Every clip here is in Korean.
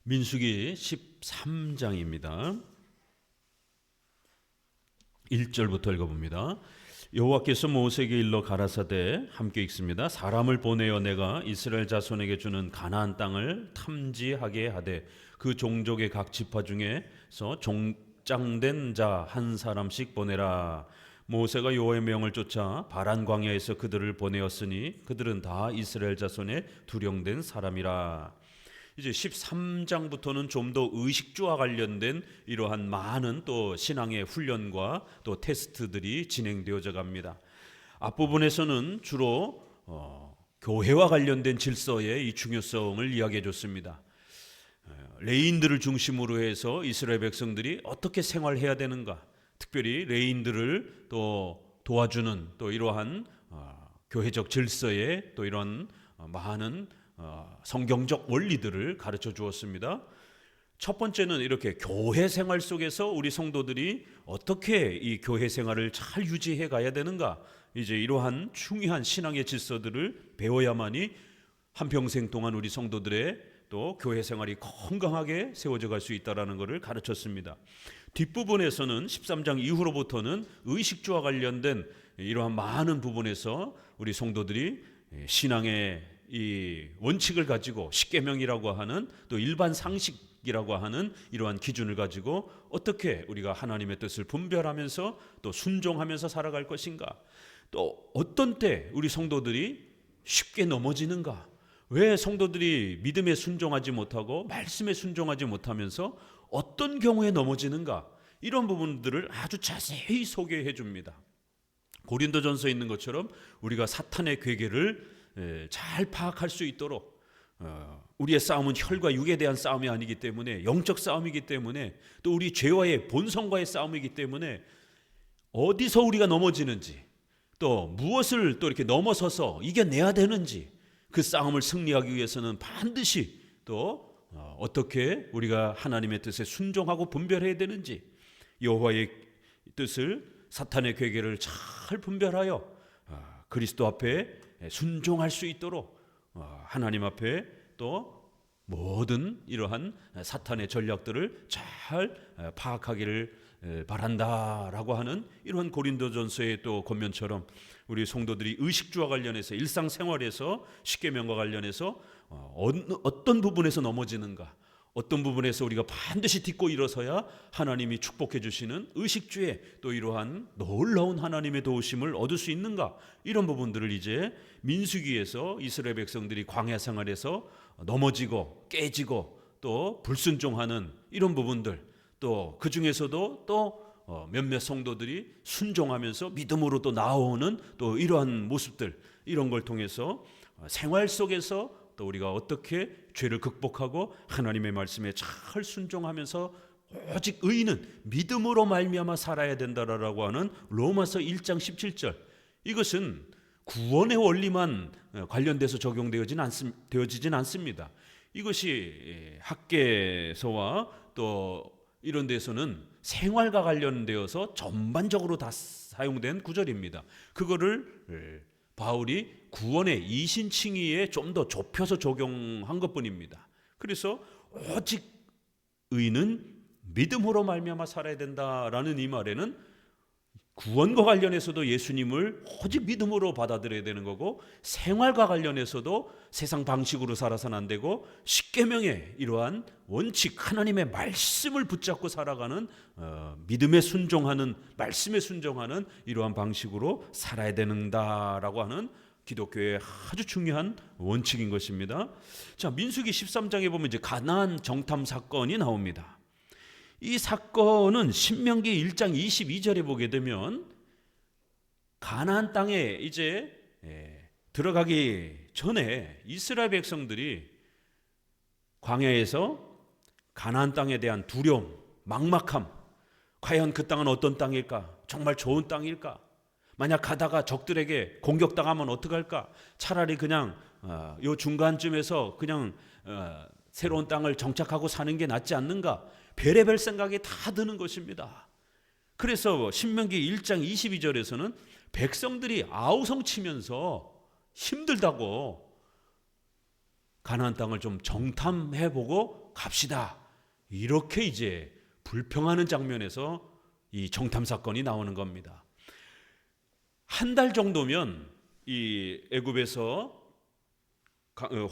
민수기 13장입니다. 1절부터 읽어봅니다. 여호와께서 모세에게 일러 가라사대, 함께 읽습니다. 사람을 보내어 내가 이스라엘 자손에게 주는 가나안 땅을 탐지하게 하되 그 종족의 각 지파 중에서 종장된 자 한 사람씩 보내라. 모세가 여호와의 명을 쫓아 바란 광야에서 그들을 보내었으니 그들은 다 이스라엘 자손의 두령된 사람이라. 이제 13장부터는 좀 더 의식주와 관련된 이러한 많은 또 신앙의 훈련과 또 테스트들이 진행되어져 갑니다. 앞부분에서는 주로 교회와 관련된 질서의 이 중요성을 이야기해 줬습니다. 레인들을 중심으로 해서 이스라엘 백성들이 어떻게 생활해야 되는가, 특별히 레인들을 또 도와주는 또 이러한 교회적 질서의 또 이런 많은 성경적 원리들을 가르쳐 주었습니다. 첫 번째는 이렇게 교회 생활 속에서 우리 성도들이 어떻게 이 교회 생활을 잘 유지해 가야 되는가, 이제 이러한 중요한 신앙의 질서들을 배워야만이 한평생 동안 우리 성도들의 또 교회 생활이 건강하게 세워져 갈 수 있다는 것을 가르쳤습니다. 뒷부분에서는 13장 이후로부터는 의식주와 관련된 이러한 많은 부분에서 우리 성도들이 신앙의 이 원칙을 가지고 십계명이라고 하는 또 일반 상식이라고 하는 이러한 기준을 가지고 어떻게 우리가 하나님의 뜻을 분별하면서 또 순종하면서 살아갈 것인가, 또 어떤 때 우리 성도들이 쉽게 넘어지는가, 왜 성도들이 믿음에 순종하지 못하고 말씀에 순종하지 못하면서 어떤 경우에 넘어지는가, 이런 부분들을 아주 자세히 소개해 줍니다. 고린도전서에 있는 것처럼 우리가 사탄의 괴계를 잘 파악할 수 있도록, 우리의 싸움은 혈과 육에 대한 싸움이 아니기 때문에 영적 싸움이기 때문에, 또 우리 죄와의 본성과의 싸움이기 때문에 어디서 우리가 넘어지는지, 또 무엇을 또 이렇게 넘어서서 이겨내야 되는지, 그 싸움을 승리하기 위해서는 반드시 또 어떻게 우리가 하나님의 뜻에 순종하고 분별해야 되는지, 여호와의 뜻을 사탄의 괴계를 잘 분별하여 그리스도 앞에 순종할 수 있도록 하나님 앞에 또 모든 이러한 사탄의 전략들을 잘 파악하기를 바란다라고 하는 이러한 고린도전서의 또 권면처럼 우리 성도들이 의식주와 관련해서 일상생활에서 십계명과 관련해서 어떤 부분에서 넘어지는가, 어떤 부분에서 우리가 반드시 딛고 일어서야 하나님이 축복해 주시는 의식주의 또 이러한 놀라운 하나님의 도우심을 얻을 수 있는가, 이런 부분들을 이제 민수기에서 이스라엘 백성들이 광야 생활에서 넘어지고 깨지고 또 불순종하는 이런 부분들, 또 그 중에서도 또 몇몇 성도들이 순종하면서 믿음으로 또 나아오는 또 이러한 모습들, 이런 걸 통해서 생활 속에서 또 우리가 어떻게 죄를 극복하고 하나님의 말씀에 잘 순종하면서 오직 의인은 믿음으로 말미암아 살아야 된다라고 하는 로마서 1장 17절, 이것은 구원의 원리만 관련돼서 적용되어지진 않습니다. 이것이 학계서와 또 이런 데서는 생활과 관련되어서 전반적으로 다 사용된 구절입니다. 그거를 바울이 구원의 이신칭의에 좀 더 좁혀서 적용한 것뿐입니다. 그래서 오직 의인은 믿음으로 말미암아 살아야 된다라는 이 말에는 구원과 관련해서도 예수님을 오직 믿음으로 받아들여야 되는 거고, 생활과 관련해서도 세상 방식으로 살아서는 안 되고 십계명의 이러한 원칙, 하나님의 말씀을 붙잡고 살아가는 믿음에 순종하는, 말씀에 순종하는 이러한 방식으로 살아야 된다라고 하는 기독교의 아주 중요한 원칙인 것입니다. 자, 민수기 13장에 보면 이제 가나안 정탐 사건이 나옵니다. 이 사건은 신명기 1장 22절에 보게 되면 가나안 땅에 이제 들어가기 전에 이스라엘 백성들이 광야에서 가나안 땅에 대한 두려움, 막막함, 과연 그 땅은 어떤 땅일까? 정말 좋은 땅일까? 만약 가다가 적들에게 공격당하면 어떡할까? 차라리 그냥 요 중간쯤에서 그냥 새로운 땅을 정착하고 사는 게 낫지 않는가? 별의별 생각이 다 드는 것입니다. 그래서 신명기 1장 22절에서는 백성들이 아우성치면서 힘들다고 가나안 땅을 좀 정탐해보고 갑시다. 이렇게 이제 불평하는 장면에서 이 정탐 사건이 나오는 겁니다. 한 달 정도면 이 애굽에서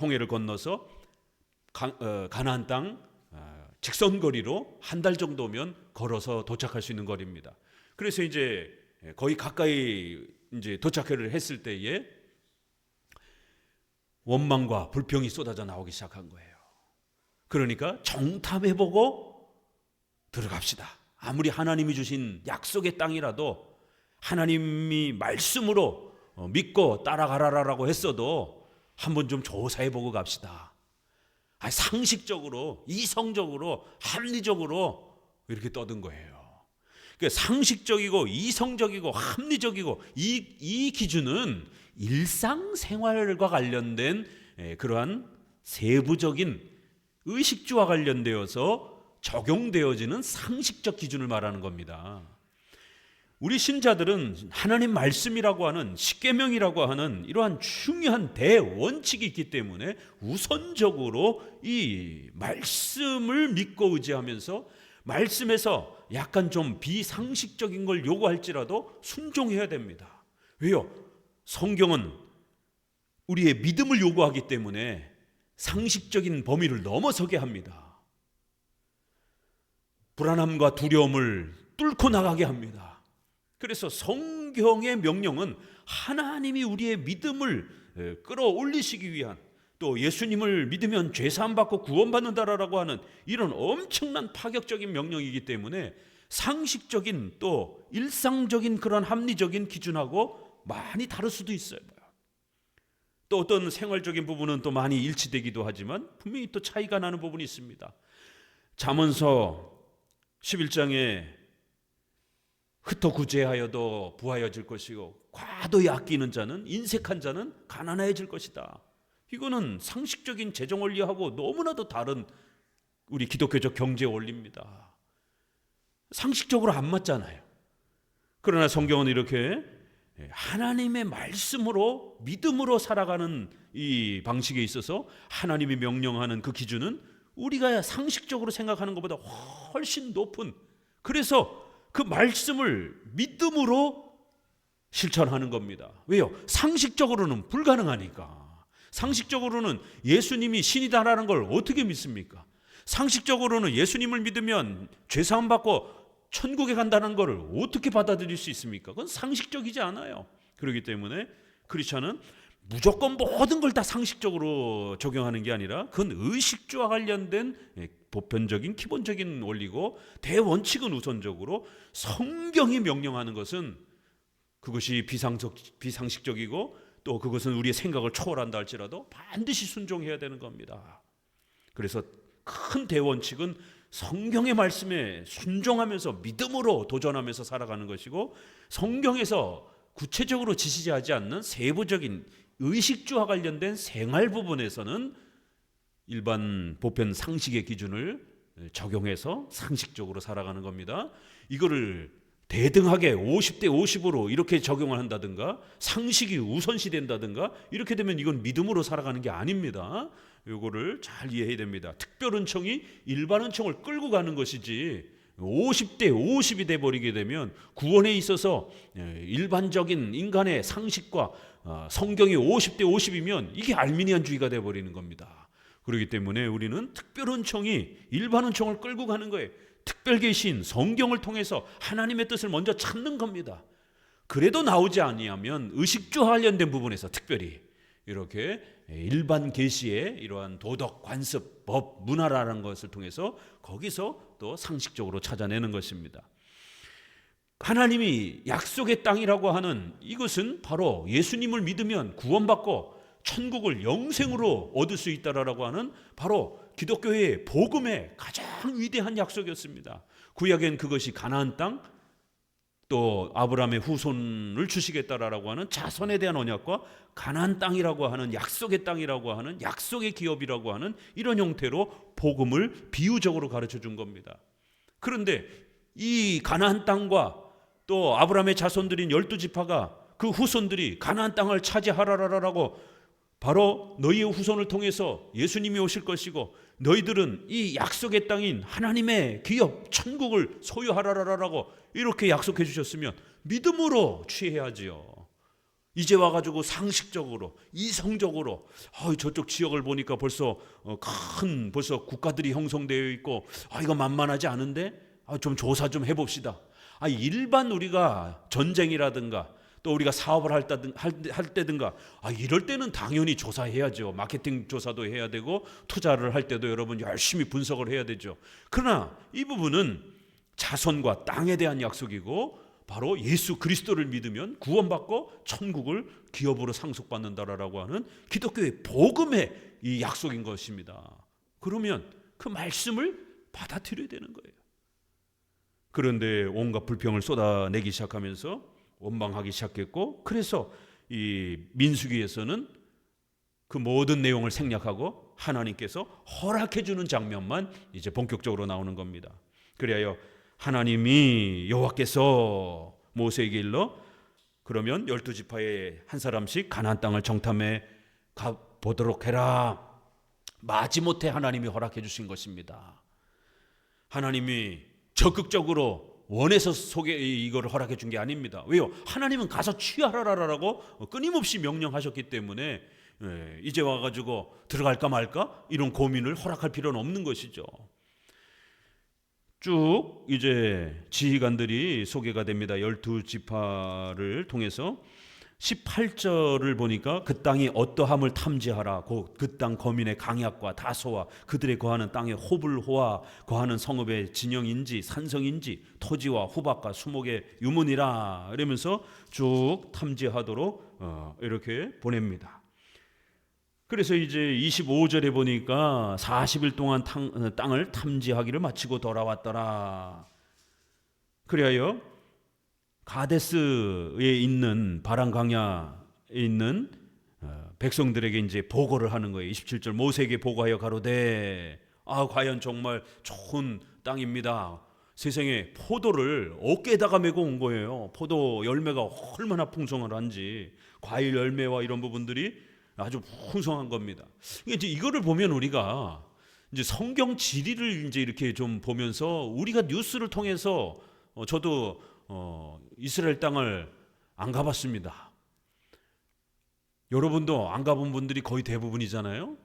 홍해를 건너서 가나안 땅 직선거리로 한 달 정도면 걸어서 도착할 수 있는 거리입니다. 그래서 이제 거의 가까이 이제 도착을 했을 때에 원망과 불평이 쏟아져 나오기 시작한 거예요. 그러니까 정탐해보고 들어갑시다. 아무리 하나님이 주신 약속의 땅이라도 하나님이 말씀으로 믿고 따라가라라고 했어도 한번 좀 조사해보고 갑시다. 상식적으로, 이성적으로, 합리적으로 이렇게 떠든 거예요. 그러니까 상식적이고 이성적이고 합리적이고 이 기준은 일상생활과 관련된 그러한 세부적인 의식주와 관련되어서 적용되어지는 상식적 기준을 말하는 겁니다. 우리 신자들은 하나님 말씀이라고 하는 십계명이라고 하는 이러한 중요한 대원칙이 있기 때문에 우선적으로 이 말씀을 믿고 의지하면서 말씀에서 약간 좀 비상식적인 걸 요구할지라도 순종해야 됩니다. 왜요? 성경은 우리의 믿음을 요구하기 때문에 상식적인 범위를 넘어서게 합니다. 불안함과 두려움을 뚫고 나가게 합니다. 그래서 성경의 명령은 하나님이 우리의 믿음을 끌어올리시기 위한, 또 예수님을 믿으면 죄사함 받고 구원받는다라고 하는 이런 엄청난 파격적인 명령이기 때문에 상식적인 또 일상적인 그런 합리적인 기준하고 많이 다를 수도 있어요. 또 어떤 생활적인 부분은 또 많이 일치되기도 하지만 분명히 또 차이가 나는 부분이 있습니다. 잠언서 11장에 흩어 구제하여도 부하여질 것이고 과도히 아끼는 자는, 인색한 자는 가난해질 것이다. 이거는 상식적인 재정 원리하고 너무나도 다른 우리 기독교적 경제 원리입니다. 상식적으로 안 맞잖아요. 그러나 성경은 이렇게 하나님의 말씀으로 믿음으로 살아가는 이 방식에 있어서 하나님이 명령하는 그 기준은 우리가 상식적으로 생각하는 것보다 훨씬 높은, 그래서 그 말씀을 믿음으로 실천하는 겁니다. 왜요? 상식적으로는 불가능하니까. 상식적으로는 예수님이 신이다라는 걸 어떻게 믿습니까? 상식적으로는 예수님을 믿으면 죄사함 받고 천국에 간다는 걸 어떻게 받아들일 수 있습니까? 그건 상식적이지 않아요. 그렇기 때문에 크리스천은 무조건 모든 걸 다 상식적으로 적용하는 게 아니라 그건 의식주와 관련된 보편적인 기본적인 원리고, 대원칙은 우선적으로 성경이 명령하는 것은 그것이 비상식적이고 또 그것은 우리의 생각을 초월한다 할지라도 반드시 순종해야 되는 겁니다. 그래서 큰 대원칙은 성경의 말씀에 순종하면서 믿음으로 도전하면서 살아가는 것이고, 성경에서 구체적으로 지시하지 않는 세부적인 의식주와 관련된 생활 부분에서는 일반 보편 상식의 기준을 적용해서 상식적으로 살아가는 겁니다. 이거를 대등하게 50대 50으로 이렇게 적용을 한다든가 상식이 우선시 된다든가 이렇게 되면 이건 믿음으로 살아가는 게 아닙니다. 이거를 잘 이해해야 됩니다. 특별은총이 일반은총을 끌고 가는 것이지 50대 50이 돼버리게 되면 구원에 있어서 일반적인 인간의 상식과 성경이 50대 50이면 이게 알미니안주의가 돼버리는 겁니다. 그렇기 때문에 우리는 특별은총이 일반은총을 끌고 가는 거예요. 특별계신 성경을 통해서 하나님의 뜻을 먼저 찾는 겁니다. 그래도 나오지 아니하면 의식주와 관련된 부분에서 특별히 이렇게 일반 계시의 이러한 도덕, 관습, 법, 문화라는 것을 통해서 거기서 또 상식적으로 찾아내는 것입니다. 하나님이 약속의 땅이라고 하는 이것은 바로 예수님을 믿으면 구원받고 천국을 영생으로 얻을 수 있다라고 하는 바로 기독교의 복음의 가장 위대한 약속이었습니다. 구약엔 그것이 가나안 땅, 또 아브라함의 후손을 주시겠다라고 하는 자손에 대한 언약과 가나안 땅이라고 하는 약속의 땅이라고 하는 약속의 기업이라고 하는 이런 형태로 복음을 비유적으로 가르쳐 준 겁니다. 그런데 이 가나안 땅과 또 아브라함의 자손들인 12지파가 그 후손들이 가나안 땅을 차지하라라고 바로 너희의 후손을 통해서 예수님이 오실 것이고 너희들은 이 약속의 땅인 하나님의 기업 천국을 소유하라라고 이렇게 약속해 주셨으면 믿음으로 취해야지요. 이제 와가지고 상식적으로 이성적으로 저쪽 지역을 보니까 벌써 벌써 국가들이 형성되어 있고 이거 만만하지 않은데 좀 조사 좀 해봅시다. 일반 우리가 전쟁이라든가 또 우리가 사업을 할 때든가 이럴 때는 당연히 조사해야죠. 마케팅 조사도 해야 되고 투자를 할 때도 여러분 열심히 분석을 해야 되죠. 그러나 이 부분은 자손과 땅에 대한 약속이고 바로 예수 그리스도를 믿으면 구원받고 천국을 기업으로 상속받는다라고 하는 기독교의 복음의 이 약속인 것입니다. 그러면 그 말씀을 받아들여야 되는 거예요. 그런데 온갖 불평을 쏟아내기 시작하면서 원망하기 시작했고, 그래서 이 민수기에서는 그 모든 내용을 생략하고 하나님께서 허락해 주는 장면만 이제 본격적으로 나오는 겁니다. 그래야 하나님이 여호와께서 모세에게 일러 그러면 12지파의 한 사람씩 가나안 땅을 정탐해 가보도록 해라. 마지못해 하나님이 허락해 주신 것입니다. 하나님이 적극적으로 원해서 이거를 허락해 준 게 아닙니다. 왜요? 하나님은 가서 취하라라고 끊임없이 명령하셨기 때문에 이제 와가지고 들어갈까 말까 이런 고민을 허락할 필요는 없는 것이죠. 쭉 이제 지휘관들이 소개가 됩니다. 12지파를 통해서 18절을 보니까 그 땅이 어떠함을 탐지하라. 그 땅 거민의 강약과 다소와 그들의 거하는 땅의 호불호와 거하는 성읍의 진영인지 산성인지 토지와 후박과 수목의 유문이라 이러면서 쭉 탐지하도록 이렇게 보냅니다. 그래서 이제 25절에 보니까 40일 동안 땅을 탐지하기를 마치고 돌아왔더라. 그리하여 가데스에 있는 바란 광야에 있는 백성들에게 이제 보고를 하는 거예요. 27절 모세에게 보고하여 가로되 과연 정말 좋은 땅입니다. 세상에 포도를 어깨에다가 메고 온 거예요. 포도 열매가 얼마나 풍성한지 과일 열매와 이런 부분들이 아주 풍성한 겁니다. 이제 이거를 보면 우리가 이제 성경 지리를 이제 이렇게 좀 보면서 우리가 뉴스를 통해서 저도 이스라엘 땅을 안 가봤습니다. 여러분도 안 가본 분들이 거의 대부분이잖아요.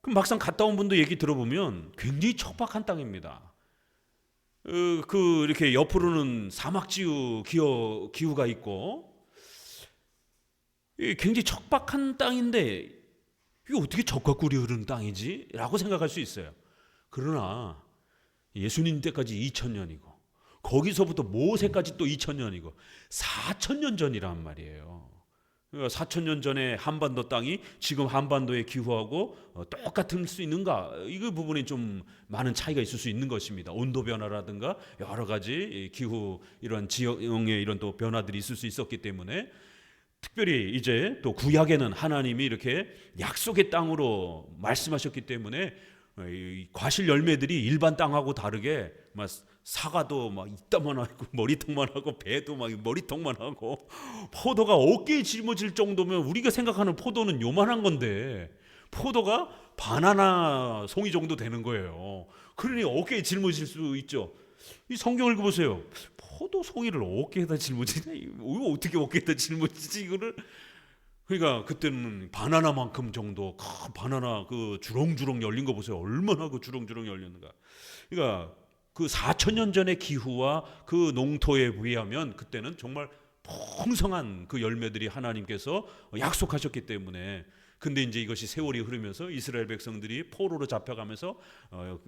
그럼 막상 갔다 온 분도 얘기 들어보면 굉장히 척박한 땅입니다. 이렇게 옆으로는 사막지구 기후가 있고 굉장히 척박한 땅인데 이게 어떻게 젖과 꿀이 흐르는 땅이지? 라고 생각할 수 있어요. 그러나 예수님 때까지 2000년이고 거기서부터 모세까지 또 2000년이고 4000년 전이란 말이에요. 4000년 전에 한반도 땅이 지금 한반도의 기후하고 똑같을 수 있는가? 이 부분에 좀 많은 차이가 있을 수 있는 것입니다. 온도 변화라든가 여러 가지 기후 이런 지형의 이런 또 변화들이 있을 수 있었기 때문에 특별히 이제 또 구약에는 하나님이 이렇게 약속의 땅으로 말씀하셨기 때문에 과실 열매들이 일반 땅하고 다르게 막 사과도 막 이따만 하고 머리통만 하고 배도 막 머리통만 하고 포도가 어깨에 짊어질 정도면 우리가 생각하는 포도는 요만한 건데 포도가 바나나 송이 정도 되는 거예요. 그러니 어깨에 짊어질 수 있죠. 이 성경을 보세요. 포도 송이를 어깨에다 짊어지냐? 이거 어떻게 어깨에다 짊어지지 이거를? 그러니까 그때는 바나나만큼 정도 바나나 그 주렁주렁 열린 거 보세요. 얼마나 그 주렁주렁 열렸는가. 그러니까 그 4000년 전의 기후와 그 농토에 비하면 그때는 정말 풍성한 그 열매들이 하나님께서 약속하셨기 때문에. 근데 이제 이것이 세월이 흐르면서 이스라엘 백성들이 포로로 잡혀가면서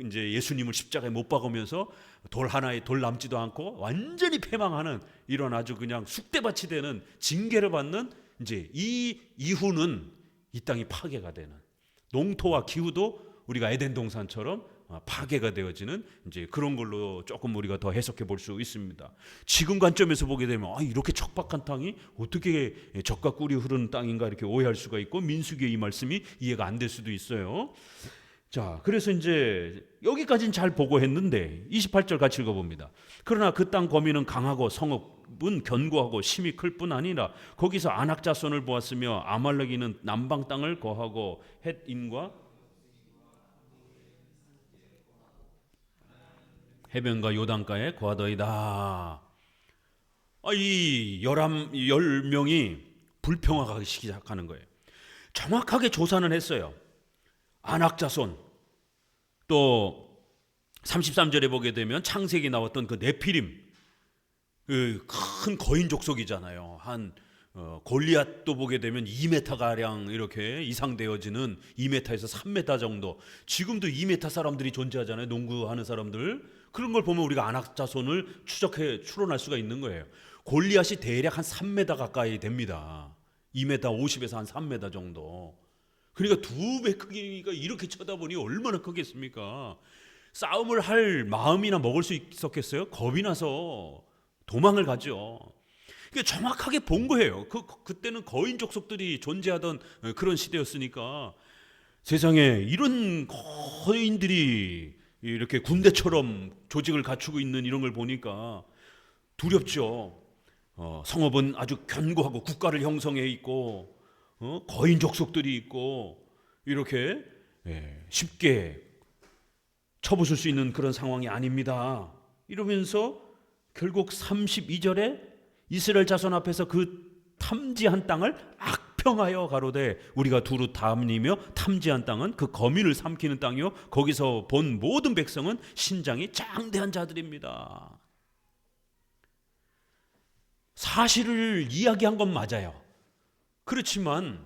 이제 예수님을 십자가에 못 박으면서 돌 하나에 돌 남지도 않고 완전히 패망하는 이런 아주 그냥 쑥대밭이 되는 징계를 받는 이제 이 이후는 이 땅이 파괴가 되는 농토와 기후도 우리가 에덴 동산처럼 파괴가 되어지는 이제 그런 걸로 조금 우리가 더 해석해 볼 수 있습니다. 지금 관점에서 보게 되면 이렇게 척박한 땅이 어떻게 젖과 꿀이 흐르는 땅인가 이렇게 오해할 수가 있고 민수기의 이 말씀이 이해가 안 될 수도 있어요. 자, 그래서 이제 여기까지는 잘 보고했는데 28절 같이 읽어봅니다. 그러나 그 땅 거민은 강하고 성읍 야곱은 견고하고 힘이 클 뿐 아니라 거기서 아낙 자손을 보았으며 아말렉인은 남방 땅을 거하고 헷인과 해변과 요단가에 거하더이다. 이 10명이 불평하기 시작하는 거예요. 정확하게 조사는 했어요. 아낙 자손, 또 33절에 보게 되면 창세기 나왔던 그 네피림, 그 큰 거인 족속이잖아요. 골리앗도 보게 되면 2m 가량 이렇게 이상되어지는 2m에서 3m 정도. 지금도 2m 사람들이 존재하잖아요. 농구하는 사람들. 그런 걸 보면 우리가 아낙 자손을 추론할 수가 있는 거예요. 골리앗이 대략 한 3m 가까이 됩니다. 2m 50에서 한 3m 정도. 그러니까 2배 크기가 이렇게 쳐다보니 얼마나 크겠습니까? 싸움을 할 마음이나 먹을 수 있었겠어요? 겁이 나서 도망을 가죠. 그러니까 정확하게 본 거예요. 그때는 거인 족속들이 존재하던 그런 시대였으니까 세상에 이런 거인들이 이렇게 군대처럼 조직을 갖추고 있는 이런 걸 보니까 두렵죠. 성읍은 아주 견고하고 국가를 형성해 있고 거인 족속들이 있고 이렇게 쉽게 쳐부술 수 있는 그런 상황이 아닙니다. 이러면서 결국 32절에 이스라엘 자손 앞에서 그 탐지한 땅을 악평하여 가로되 우리가 두루 담니며 탐지한 땅은 그 거민을 삼키는 땅이요 거기서 본 모든 백성은 신장이 장대한 자들입니다. 사실을 이야기한 건 맞아요. 그렇지만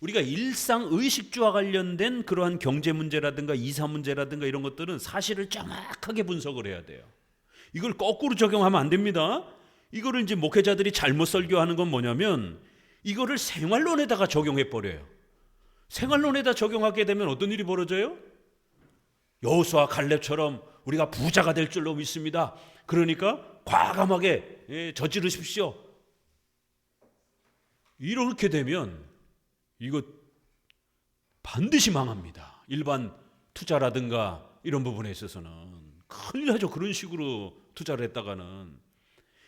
우리가 일상 의식주와 관련된 그러한 경제 문제라든가 이사 문제라든가 이런 것들은 사실을 정확하게 분석을 해야 돼요. 이걸 거꾸로 적용하면 안 됩니다. 이거를 이제 목회자들이 잘못 설교하는 건 뭐냐면 이거를 생활론에다가 적용해 버려요. 생활론에다 적용하게 되면 어떤 일이 벌어져요? 여호수아 갈렙처럼 우리가 부자가 될 줄로 믿습니다. 그러니까 과감하게 저지르십시오. 이렇게 되면 이거 반드시 망합니다. 일반 투자라든가 이런 부분에 있어서는 큰일 나죠. 그런 식으로 투자를 했다가는.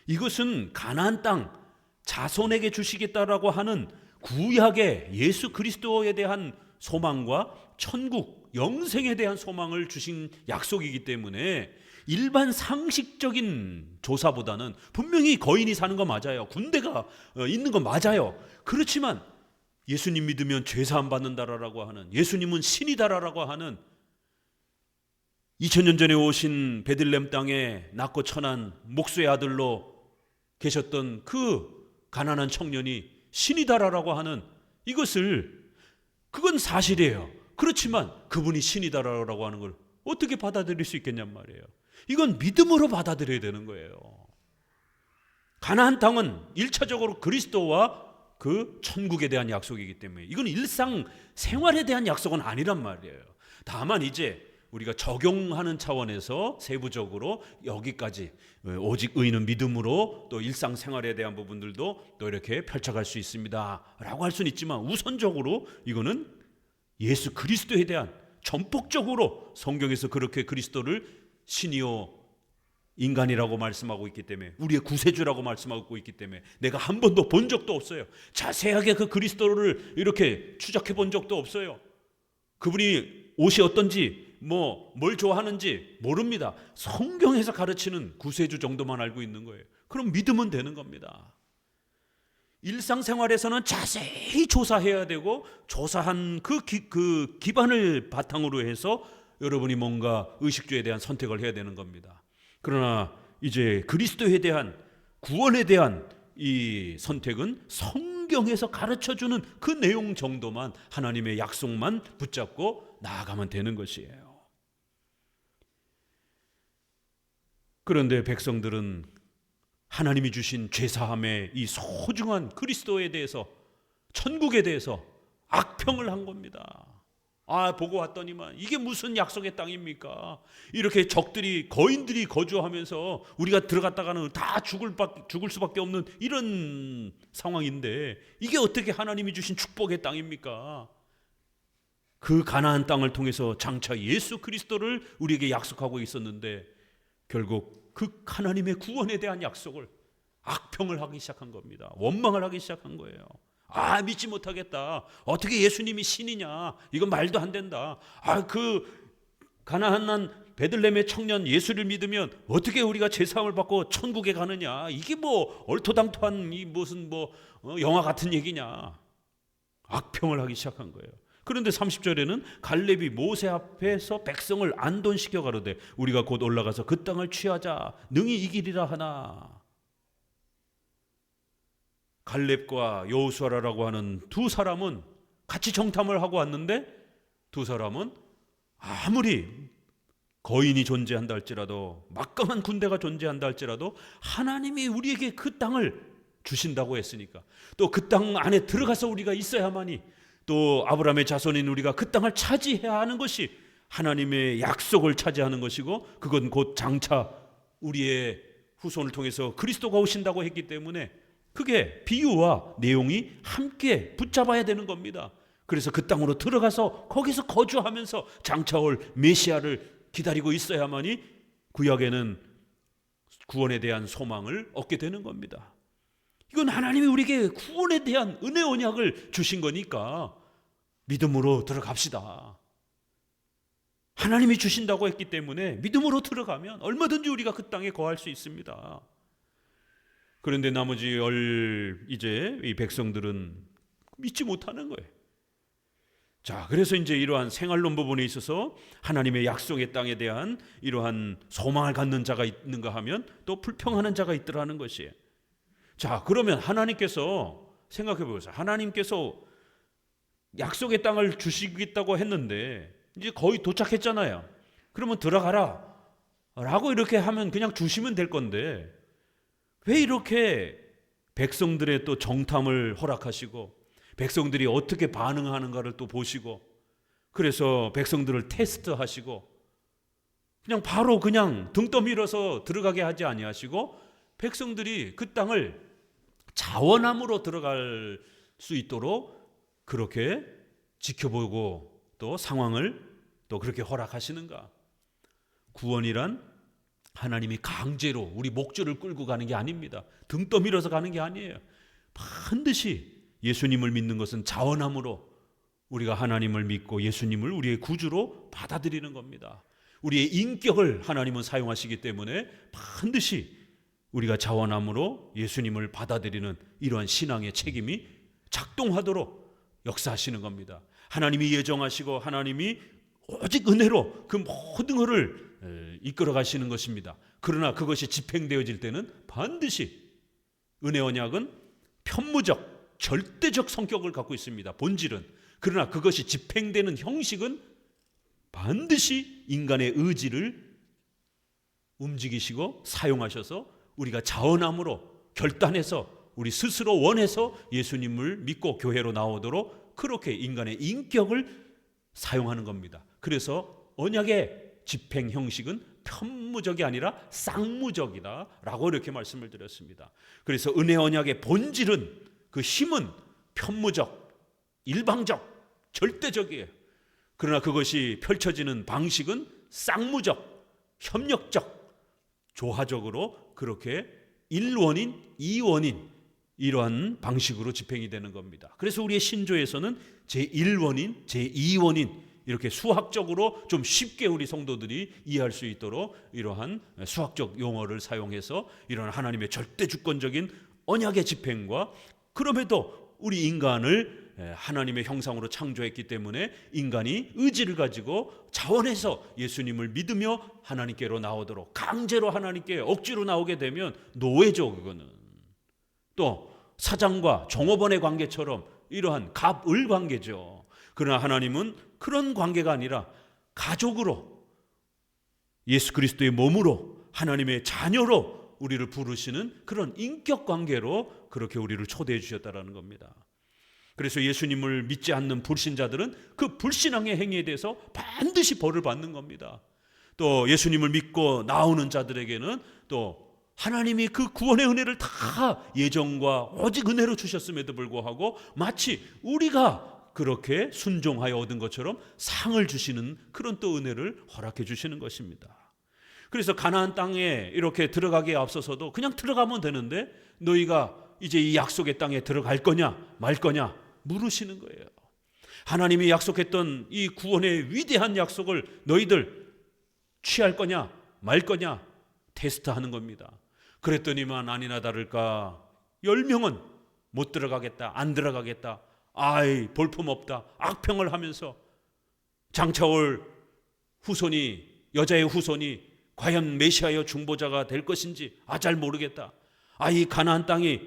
이것은 가나안 땅 자손에게 주시겠다라고 하는 구약의 예수 그리스도에 대한 소망과 천국 영생에 대한 소망을 주신 약속이기 때문에 일반 상식적인 조사보다는 분명히 거인이 사는 거 맞아요. 군대가 있는 거 맞아요. 그렇지만 예수님 믿으면 죄사함 받는다라고 하는, 예수님은 신이다라고 하는 2000년 전에 오신 베들레헴 땅에 낳고 천한 목수의 아들로 계셨던 그 가난한 청년이 신이다라고 하는 그건 사실이에요. 그렇지만 그분이 신이다라고 하는 걸 어떻게 받아들일 수 있겠냔 말이에요. 이건 믿음으로 받아들여야 되는 거예요. 가나안 땅은 1차적으로 그리스도와 그 천국에 대한 약속이기 때문에 이건 일상 생활에 대한 약속은 아니란 말이에요. 다만 이제 우리가 적용하는 차원에서 세부적으로 여기까지 오직 의인은 믿음으로 또 일상생활에 대한 부분들도 또 이렇게 펼쳐갈 수 있습니다 라고 할 수는 있지만 우선적으로 이거는 예수 그리스도에 대한 전폭적으로 성경에서 그렇게 그리스도를 신이요 인간이라고 말씀하고 있기 때문에 우리의 구세주라고 말씀하고 있기 때문에 내가 한 번도 본 적도 없어요. 자세하게 그 그리스도를 이렇게 추적해 본 적도 없어요. 그분이 옷이 어떤지 뭘 좋아하는지 모릅니다. 성경에서 가르치는 구세주 정도만 알고 있는 거예요. 그럼 믿으면 되는 겁니다. 일상생활에서는 자세히 조사해야 되고 조사한 그 기반을 바탕으로 해서 여러분이 뭔가 의식주에 대한 선택을 해야 되는 겁니다. 그러나 이제 그리스도에 대한 구원에 대한 이 선택은 성경에서 가르쳐주는 그 내용 정도만 하나님의 약속만 붙잡고 나아가면 되는 것이에요. 그런데 백성들은 하나님이 주신 죄사함의 이 소중한 그리스도에 대해서 천국에 대해서 악평을 한 겁니다. 보고 왔더니만 이게 무슨 약속의 땅입니까? 이렇게 적들이 거인들이 거주하면서 우리가 들어갔다가는 다 죽을 수밖에 없는 이런 상황인데 이게 어떻게 하나님이 주신 축복의 땅입니까? 그 가나안 땅을 통해서 장차 예수 그리스도를 우리에게 약속하고 있었는데 결국 그 하나님의 구원에 대한 약속을 악평을 하기 시작한 겁니다. 원망을 하기 시작한 거예요. 믿지 못하겠다. 어떻게 예수님이 신이냐? 이건 말도 안 된다. 그 가나안 베들레헴의 청년 예수를 믿으면 어떻게 우리가 제사함을 받고 천국에 가느냐? 이게 뭐 얼토당토한 이 무슨 영화 같은 얘기냐? 악평을 하기 시작한 거예요. 그런데 30절에는 갈렙이 모세 앞에서 백성을 안돈시켜 가로되 우리가 곧 올라가서 그 땅을 취하자 능히 이기리라 하나. 갈렙과 여호수아라고 하는 두 사람은 같이 정탐을 하고 왔는데 두 사람은 아무리 거인이 존재한다 할지라도 막강한 군대가 존재한다 할지라도 하나님이 우리에게 그 땅을 주신다고 했으니까 또 그 땅 안에 들어가서 우리가 있어야만이 또 아브라함의 자손인 우리가 그 땅을 차지해야 하는 것이 하나님의 약속을 차지하는 것이고 그건 곧 장차 우리의 후손을 통해서 그리스도가 오신다고 했기 때문에 그게 비유와 내용이 함께 붙잡아야 되는 겁니다. 그래서 그 땅으로 들어가서 거기서 거주하면서 장차 올 메시아를 기다리고 있어야만이 구약에는 구원에 대한 소망을 얻게 되는 겁니다. 이건 하나님이 우리에게 구원에 대한 은혜 언약을 주신 거니까 믿음으로 들어갑시다. 하나님이 주신다고 했기 때문에 믿음으로 들어가면 얼마든지 우리가 그 땅에 거할 수 있습니다. 그런데 나머지 이제 이 백성들은 믿지 못하는 거예요. 자, 그래서 이제 이러한 생활론 부분에 있어서 하나님의 약속의 땅에 대한 이러한 소망을 갖는 자가 있는가 하면 또 불평하는 자가 있더라는 것이에요. 자, 그러면 하나님께서 생각해 보세요. 하나님께서 약속의 땅을 주시겠다고 했는데 이제 거의 도착했잖아요. 그러면 들어가라 라고 이렇게 하면 그냥 주시면 될 건데 왜 이렇게 백성들의 또 정탐을 허락하시고 백성들이 어떻게 반응하는가를 또 보시고 그래서 백성들을 테스트하시고 그냥 바로 그냥 등 떠밀어서 들어가게 하지 아니하시고 백성들이 그 땅을 자원함으로 들어갈 수 있도록 그렇게 지켜보고 또 상황을 또 그렇게 허락하시는가? 구원이란 하나님이 강제로 우리 목줄을 끌고 가는 게 아닙니다. 등 떠밀어서 가는 게 아니에요. 반드시 예수님을 믿는 것은 자원함으로 우리가 하나님을 믿고 예수님을 우리의 구주로 받아들이는 겁니다. 우리의 인격을 하나님은 사용하시기 때문에 반드시 우리가 자원함으로 예수님을 받아들이는 이러한 신앙의 책임이 작동하도록 역사하시는 겁니다. 하나님이 예정하시고 하나님이 오직 은혜로 그 모든 것을 이끌어 가시는 것입니다. 그러나 그것이 집행되어질 때는 반드시 은혜 언약은 편무적 절대적 성격을 갖고 있습니다. 본질은. 그러나 그것이 집행되는 형식은 반드시 인간의 의지를 움직이시고 사용하셔서 우리가 자원함으로 결단해서 우리 스스로 원해서 예수님을 믿고 교회로 나오도록 그렇게 인간의 인격을 사용하는 겁니다. 그래서 언약의 집행 형식은 편무적이 아니라 쌍무적이다라고 이렇게 말씀을 드렸습니다. 그래서 은혜 언약의 본질은 그 힘은 편무적, 일방적, 절대적이에요. 그러나 그것이 펼쳐지는 방식은 쌍무적, 협력적, 조화적으로 그렇게 1원인, 2원인 이러한 방식으로 집행이 되는 겁니다. 그래서 우리의 신조에서는 제1원인, 제2원인 이렇게 수학적으로 좀 쉽게 우리 성도들이 이해할 수 있도록 이러한 수학적 용어를 사용해서 이러한 하나님의 절대 주권적인 언약의 집행과 그럼에도 우리 인간을 하나님의 형상으로 창조했기 때문에 인간이 의지를 가지고 자원해서 예수님을 믿으며 하나님께로 나오도록 강제로 하나님께 억지로 나오게 되면 노예죠. 그거는 또 사장과 종업원의 관계처럼 이러한 갑을 관계죠. 그러나 하나님은 그런 관계가 아니라 가족으로 예수 그리스도의 몸으로 하나님의 자녀로 우리를 부르시는 그런 인격 관계로 그렇게 우리를 초대해 주셨다라는 겁니다. 그래서 예수님을 믿지 않는 불신자들은 그 불신앙의 행위에 대해서 반드시 벌을 받는 겁니다. 또 예수님을 믿고 나오는 자들에게는 또 하나님이 그 구원의 은혜를 다 예정과 오직 은혜로 주셨음에도 불구하고 마치 우리가 그렇게 순종하여 얻은 것처럼 상을 주시는 그런 또 은혜를 허락해 주시는 것입니다. 그래서 가나안 땅에 이렇게 들어가기에 앞서서도 그냥 들어가면 되는데 너희가 이제 이 약속의 땅에 들어갈 거냐 말 거냐 물으시는 거예요. 하나님이 약속했던 이 구원의 위대한 약속을 너희들 취할 거냐 말 거냐 테스트하는 겁니다. 그랬더니만 아니나 다를까 10명은 못 들어가겠다, 안 들어가겠다, 아이 볼품없다, 악평을 하면서 장차올 후손이, 여자의 후손이 과연 메시아여 중보자가 될 것인지 잘 모르겠다. 이 가나안 땅이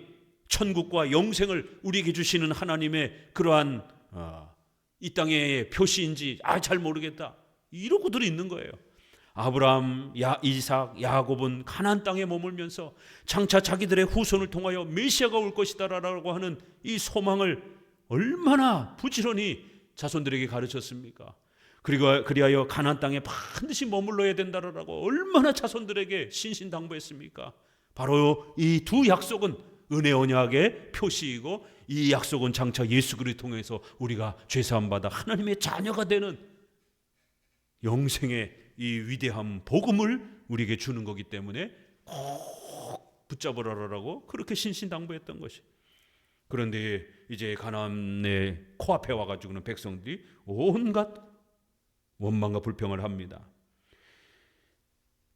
천국과 영생을 우리에게 주시는 하나님의 그러한 이 땅의 표시인지 잘 모르겠다. 이러고들 있는 거예요. 아브라함, 이삭, 야곱은 가나안 땅에 머물면서 장차 자기들의 후손을 통하여 메시아가 올 것이다라고 하는 이 소망을 얼마나 부지런히 자손들에게 가르쳤습니까? 그리고 그리하여 가나안 땅에 반드시 머물러야 된다라고 얼마나 자손들에게 신신당부했습니까? 바로 이 두 약속은 은혜 언약의 표시이고 이 약속은 장차 예수 그리스도를 통해서 우리가 죄사함 받아 하나님의 자녀가 되는 영생의 이 위대한 복음을 우리에게 주는 거기 때문에 꼭 붙잡으라라고 그렇게 신신당부했던 것이. 그런데 이제 가나안의 코앞에 와가지고는 백성들이 온갖 원망과 불평을 합니다.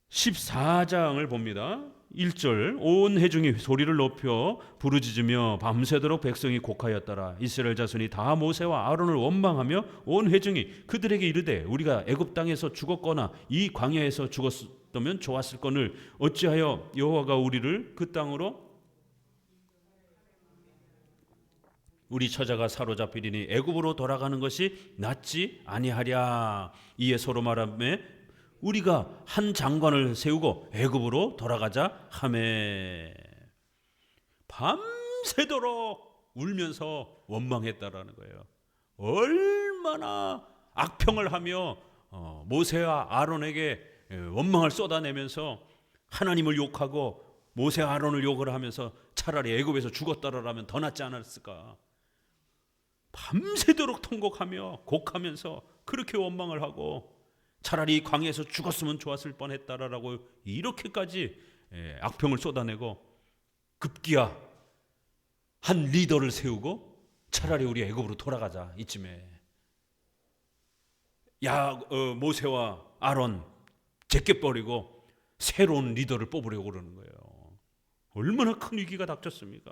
14장을 봅니다. 1절 온 회중이 소리를 높여 부르짖으며 밤새도록 백성이 곡하였더라. 이스라엘 자손이 다 모세와 아론을 원망하며 온 회중이 그들에게 이르되 우리가 애굽 땅에서 죽었거나 이 광야에서 죽었다면 좋았을거늘 어찌하여 여호와가 우리를 그 땅으로 우리 처자가 사로잡히리니 애굽으로 돌아가는 것이 낫지 아니하랴. 이에 서로 말하매 우리가 한 장관을 세우고 애굽으로 돌아가자 하매. 밤새도록 울면서 원망했다라는 거예요. 얼마나 악평을 하며 모세와 아론에게 원망을 쏟아내면서 하나님을 욕하고 모세와 아론을 욕을 하면서 차라리 애굽에서 죽었다라면 더 낫지 않았을까. 밤새도록 통곡하며 곡하면서 그렇게 원망을 하고 차라리 광야에서 죽었으면 좋았을 뻔했다라고 이렇게까지 악평을 쏟아내고 급기야 한 리더를 세우고 차라리 우리 애굽으로 돌아가자 이쯤에 모세와 아론 제껴버리고 새로운 리더를 뽑으려고 그러는 거예요. 얼마나 큰 위기가 닥쳤습니까?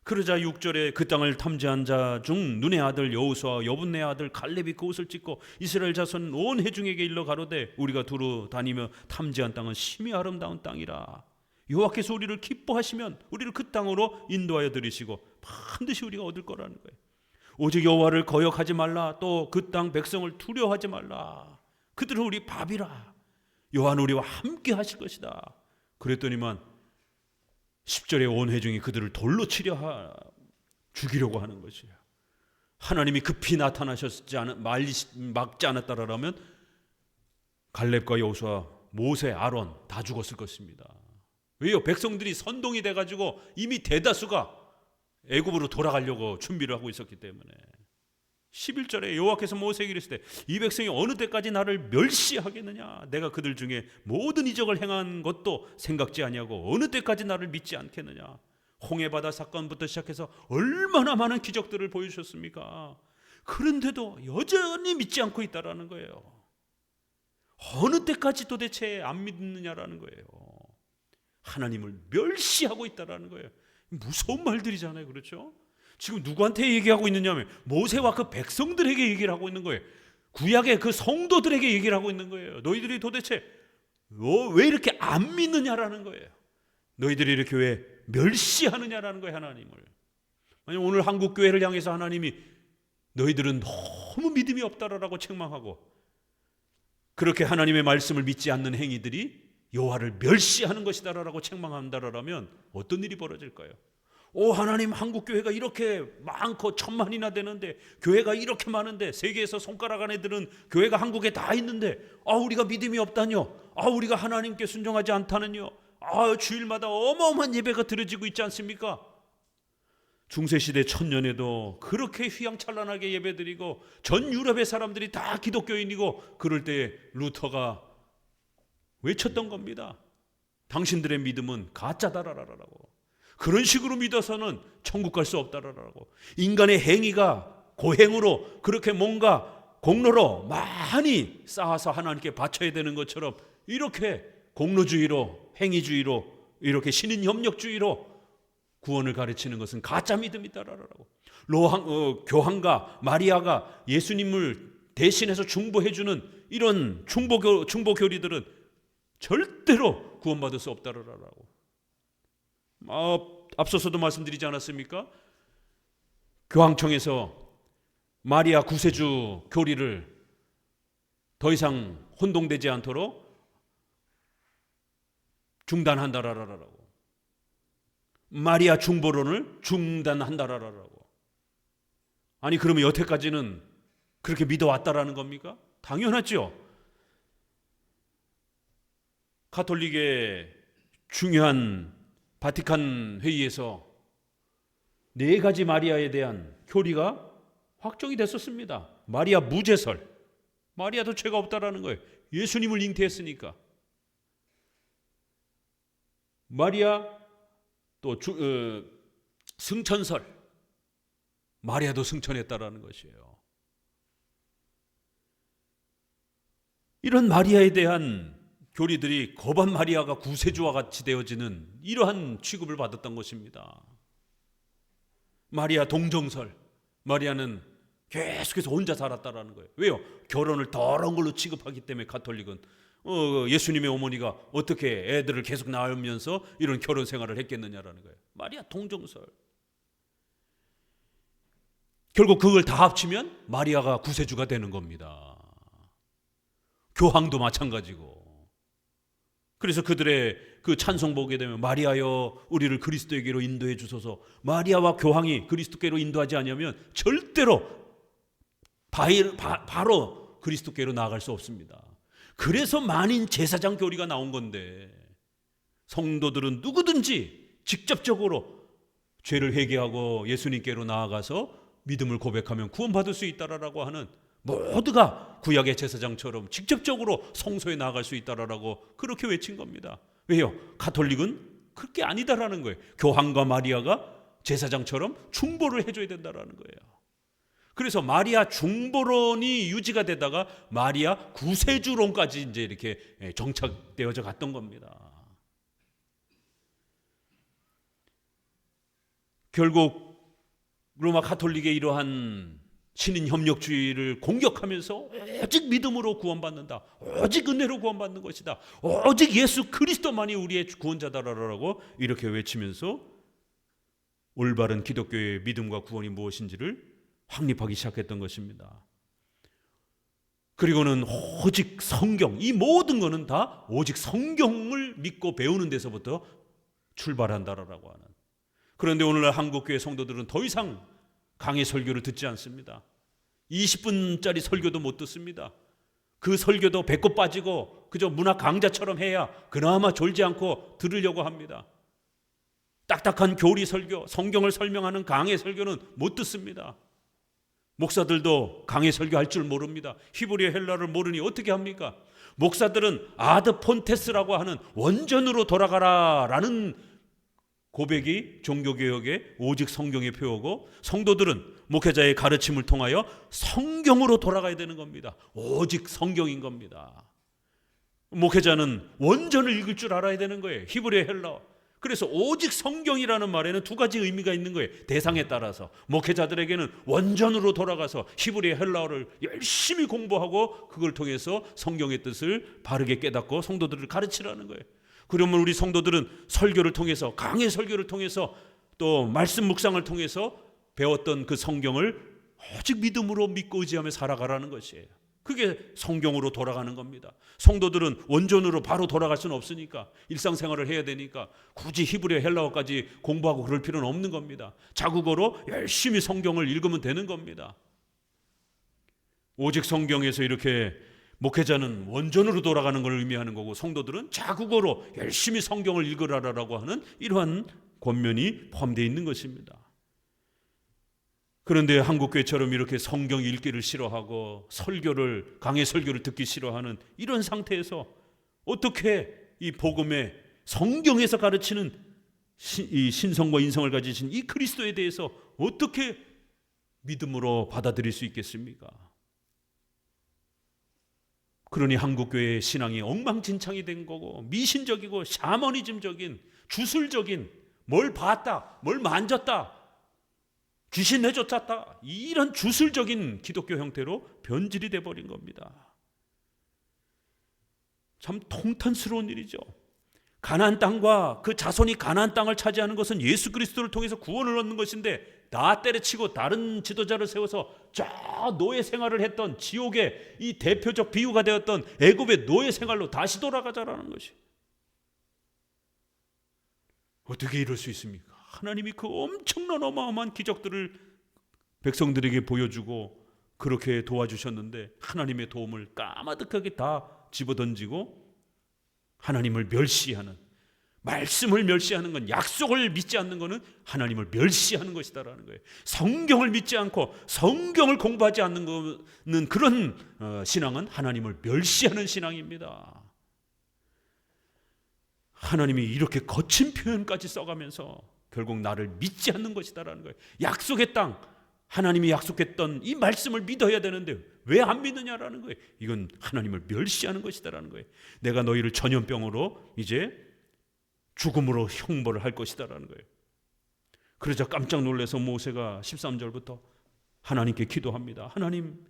그러자 6절에 그 땅을 탐지한 자 중 눈의 아들 여호수아와 여분네 아들 갈렙이 그곳을 찍고 이스라엘 자손 온 회중에게 일러 가로되 우리가 두루 다니며 탐지한 땅은 심히 아름다운 땅이라. 여호와께서 우리를 기뻐하시면 우리를 그 땅으로 인도하여 들이시고 반드시 우리가 얻을 거라는 거예요. 오직 여호와를 거역하지 말라. 또 그 땅 백성을 두려워하지 말라. 그들은 우리 밥이라. 여호와는 우리와 함께 하실 것이다. 그랬더니만 10절에 온 회중이 그들을 돌로 치려 죽이려고 하는 것이에요. 하나님이 급히 나타나셨지 막지 않았다라면 갈렙과 여호수아, 모세, 아론 다 죽었을 것입니다. 왜요? 백성들이 선동이 돼가지고 이미 대다수가 애굽으로 돌아가려고 준비를 하고 있었기 때문에. 11절에 여호와께서 모세에게 이르시되 이 백성이 어느 때까지 나를 멸시하겠느냐. 내가 그들 중에 모든 이적을 행한 것도 생각지 아니하고 어느 때까지 나를 믿지 않겠느냐. 홍해바다 사건부터 시작해서 얼마나 많은 기적들을 보여주셨습니까? 그런데도 여전히 믿지 않고 있다라는 거예요. 어느 때까지 도대체 안 믿느냐라는 거예요. 하나님을 멸시하고 있다라는 거예요. 무서운 말들이잖아요. 그렇죠? 지금 누구한테 얘기하고 있느냐면 모세와 그 백성들에게 얘기를 하고 있는 거예요. 구약의 그 성도들에게 얘기를 하고 있는 거예요. 너희들이 도대체 왜 이렇게 안 믿느냐라는 거예요. 너희들이 이렇게 왜 멸시하느냐라는 거예요. 하나님을. 아니 오늘 한국 교회를 향해서 하나님이 너희들은 너무 믿음이 없다라고 책망하고 그렇게 하나님의 말씀을 믿지 않는 행위들이 여호와를 멸시하는 것이다라고 책망한다라면 어떤 일이 벌어질까요? 하나님 한국 교회가 이렇게 많고 1000만이나 되는데 교회가 이렇게 많은데 세계에서 손가락 안에 드는 교회가 한국에 다 있는데 우리가 믿음이 없다뇨. 우리가 하나님께 순종하지 않다는요. 주일마다 어마어마한 예배가 드려지고 있지 않습니까? 중세시대 천년에도 그렇게 휘황찬란하게 예배드리고 전 유럽의 사람들이 다 기독교인이고 그럴 때 루터가 외쳤던 겁니다. 당신들의 믿음은 가짜다라라고. 그런 식으로 믿어서는 천국 갈 수 없다라고. 인간의 행위가 고행으로 그렇게 뭔가 공로로 많이 쌓아서 하나님께 바쳐야 되는 것처럼 이렇게 공로주의로, 행위주의로, 이렇게 신인협력주의로 구원을 가르치는 것은 가짜 믿음이다라고. 교황과 마리아가 예수님을 대신해서 중보해주는 이런 중보교리들은 절대로 구원받을 수 없다라고. 앞서서도 말씀드리지 않았습니까? 교황청에서 마리아 구세주 교리를 더 이상 혼동되지 않도록 중단한다라고. 마리아 중보론을 중단한다라고. 아니 그러면 여태까지는 그렇게 믿어왔다라는 겁니까? 당연하죠. 가톨릭의 중요한 바티칸 회의에서 4가지 마리아에 대한 교리가 확정이 됐었습니다. 마리아 무죄설. 마리아도 죄가 없다라는 거예요. 예수님을 잉태했으니까. 마리아 또 승천설. 마리아도 승천했다라는 것이에요. 이런 마리아에 대한 교리들이 거반 마리아가 구세주와 같이 되어지는 이러한 취급을 받았던 것입니다. 마리아 동정설. 마리아는 계속해서 혼자 살았다라는 거예요. 왜요? 결혼을 더러운 걸로 취급하기 때문에 가톨릭은 예수님의 어머니가 어떻게 애들을 계속 낳으면서 이런 결혼 생활을 했겠느냐라는 거예요. 마리아 동정설. 결국 그걸 다 합치면 마리아가 구세주가 되는 겁니다. 교황도 마찬가지고. 그래서 그들의 그 찬송 보게 되면 마리아여 우리를 그리스도에게로 인도해 주소서. 마리아와 교황이 그리스도께로 인도하지 않으면 절대로 바로 그리스도께로 나아갈 수 없습니다. 그래서 만인 제사장 교리가 나온 건데 성도들은 누구든지 직접적으로 죄를 회개하고 예수님께로 나아가서 믿음을 고백하면 구원받을 수 있다라고 하는, 모두가 구약의 제사장처럼 직접적으로 성소에 나아갈 수 있다라고 그렇게 외친 겁니다. 왜요? 가톨릭은 그렇게 아니다라는 거예요. 교황과 마리아가 제사장처럼 중보를 해줘야 된다라는 거예요. 그래서 마리아 중보론이 유지가 되다가 마리아 구세주론까지 이제 이렇게 정착되어져 갔던 겁니다. 결국 로마 가톨릭의 이러한 신인협력주의를 공격하면서 오직 믿음으로 구원받는다, 오직 은혜로 구원받는 것이다, 오직 예수 그리스도만이 우리의 구원자다라고 이렇게 외치면서 올바른 기독교의 믿음과 구원이 무엇인지를 확립하기 시작했던 것입니다. 그리고는 오직 성경, 이 모든 것은 다 오직 성경을 믿고 배우는 데서부터 출발한다라고 하는. 그런데 오늘날 한국교회 성도들은 더 이상 강의 설교를 듣지 않습니다. 20분짜리 설교도 못 듣습니다. 그 설교도 배꼽 빠지고 그저 문학 강좌처럼 해야 그나마 졸지 않고 들으려고 합니다. 딱딱한 교리 설교, 성경을 설명하는 강의 설교는 못 듣습니다. 목사들도 강의 설교할 줄 모릅니다. 히브리어 헬라를 모르니 어떻게 합니까? 목사들은 아드 폰테스라고 하는 원전으로 돌아가라라는 고백이 종교개혁의 오직 성경의 표어고, 성도들은 목회자의 가르침을 통하여 성경으로 돌아가야 되는 겁니다. 오직 성경인 겁니다. 목회자는 원전을 읽을 줄 알아야 되는 거예요. 히브리어 헬라어. 그래서 오직 성경이라는 말에는 2가지 의미가 있는 거예요. 대상에 따라서. 목회자들에게는 원전으로 돌아가서 히브리어 헬라어를 열심히 공부하고 그걸 통해서 성경의 뜻을 바르게 깨닫고 성도들을 가르치라는 거예요. 그러면 우리 성도들은 설교를 통해서, 강의 설교를 통해서, 또 말씀 묵상을 통해서 배웠던 그 성경을 오직 믿음으로 믿고 의지하며 살아가라는 것이에요. 그게 성경으로 돌아가는 겁니다. 성도들은 원전으로 바로 돌아갈 수는 없으니까, 일상생활을 해야 되니까 굳이 히브리어 헬라어까지 공부하고 그럴 필요는 없는 겁니다. 자국어로 열심히 성경을 읽으면 되는 겁니다. 오직 성경에서 이렇게 목회자는 원전으로 돌아가는 걸 의미하는 거고, 성도들은 자국어로 열심히 성경을 읽으라라고 하는 이러한 권면이 포함되어 있는 것입니다. 그런데 한국교회처럼 이렇게 성경 읽기를 싫어하고 강의 설교를 듣기 싫어하는 이런 상태에서 어떻게 이 복음에 성경에서 가르치는 이 신성과 인성을 가지신 이 그리스도에 대해서 어떻게 믿음으로 받아들일 수 있겠습니까? 그러니 한국교회의 신앙이 엉망진창이 된 거고, 미신적이고 샤머니즘적인, 주술적인, 뭘 봤다, 뭘 만졌다, 귀신 내쫓았다, 이런 주술적인 기독교 형태로 변질이 돼버린 겁니다. 참 통탄스러운 일이죠. 가나안 땅과 그 자손이 가나안 땅을 차지하는 것은 예수 그리스도를 통해서 구원을 얻는 것인데, 다 때려치고 다른 지도자를 세워서 저 노예 생활을 했던 지옥의 이 대표적 비유가 되었던 애굽의 노예 생활로 다시 돌아가자라는 것이, 어떻게 이럴 수 있습니까? 하나님이 그 엄청난 어마어마한 기적들을 백성들에게 보여주고 그렇게 도와주셨는데, 하나님의 도움을 까마득하게 다 집어던지고 하나님을 멸시하는, 말씀을 멸시하는 건, 약속을 믿지 않는 것은 하나님을 멸시하는 것이다라는 거예요. 성경을 믿지 않고 성경을 공부하지 않는 것은, 그런 신앙은 하나님을 멸시하는 신앙입니다. 하나님이 이렇게 거친 표현까지 써가면서 결국 나를 믿지 않는 것이다라는 거예요. 약속의 땅, 하나님이 약속했던 이 말씀을 믿어야 되는데 왜 안 믿느냐라는 거예요. 이건 하나님을 멸시하는 것이다라는 거예요. 내가 너희를 전염병으로 이제 죽음으로 형벌을 할 것이다라는 거예요. 그러자 깜짝 놀라서 모세가 13절부터 하나님께 기도합니다. 하나님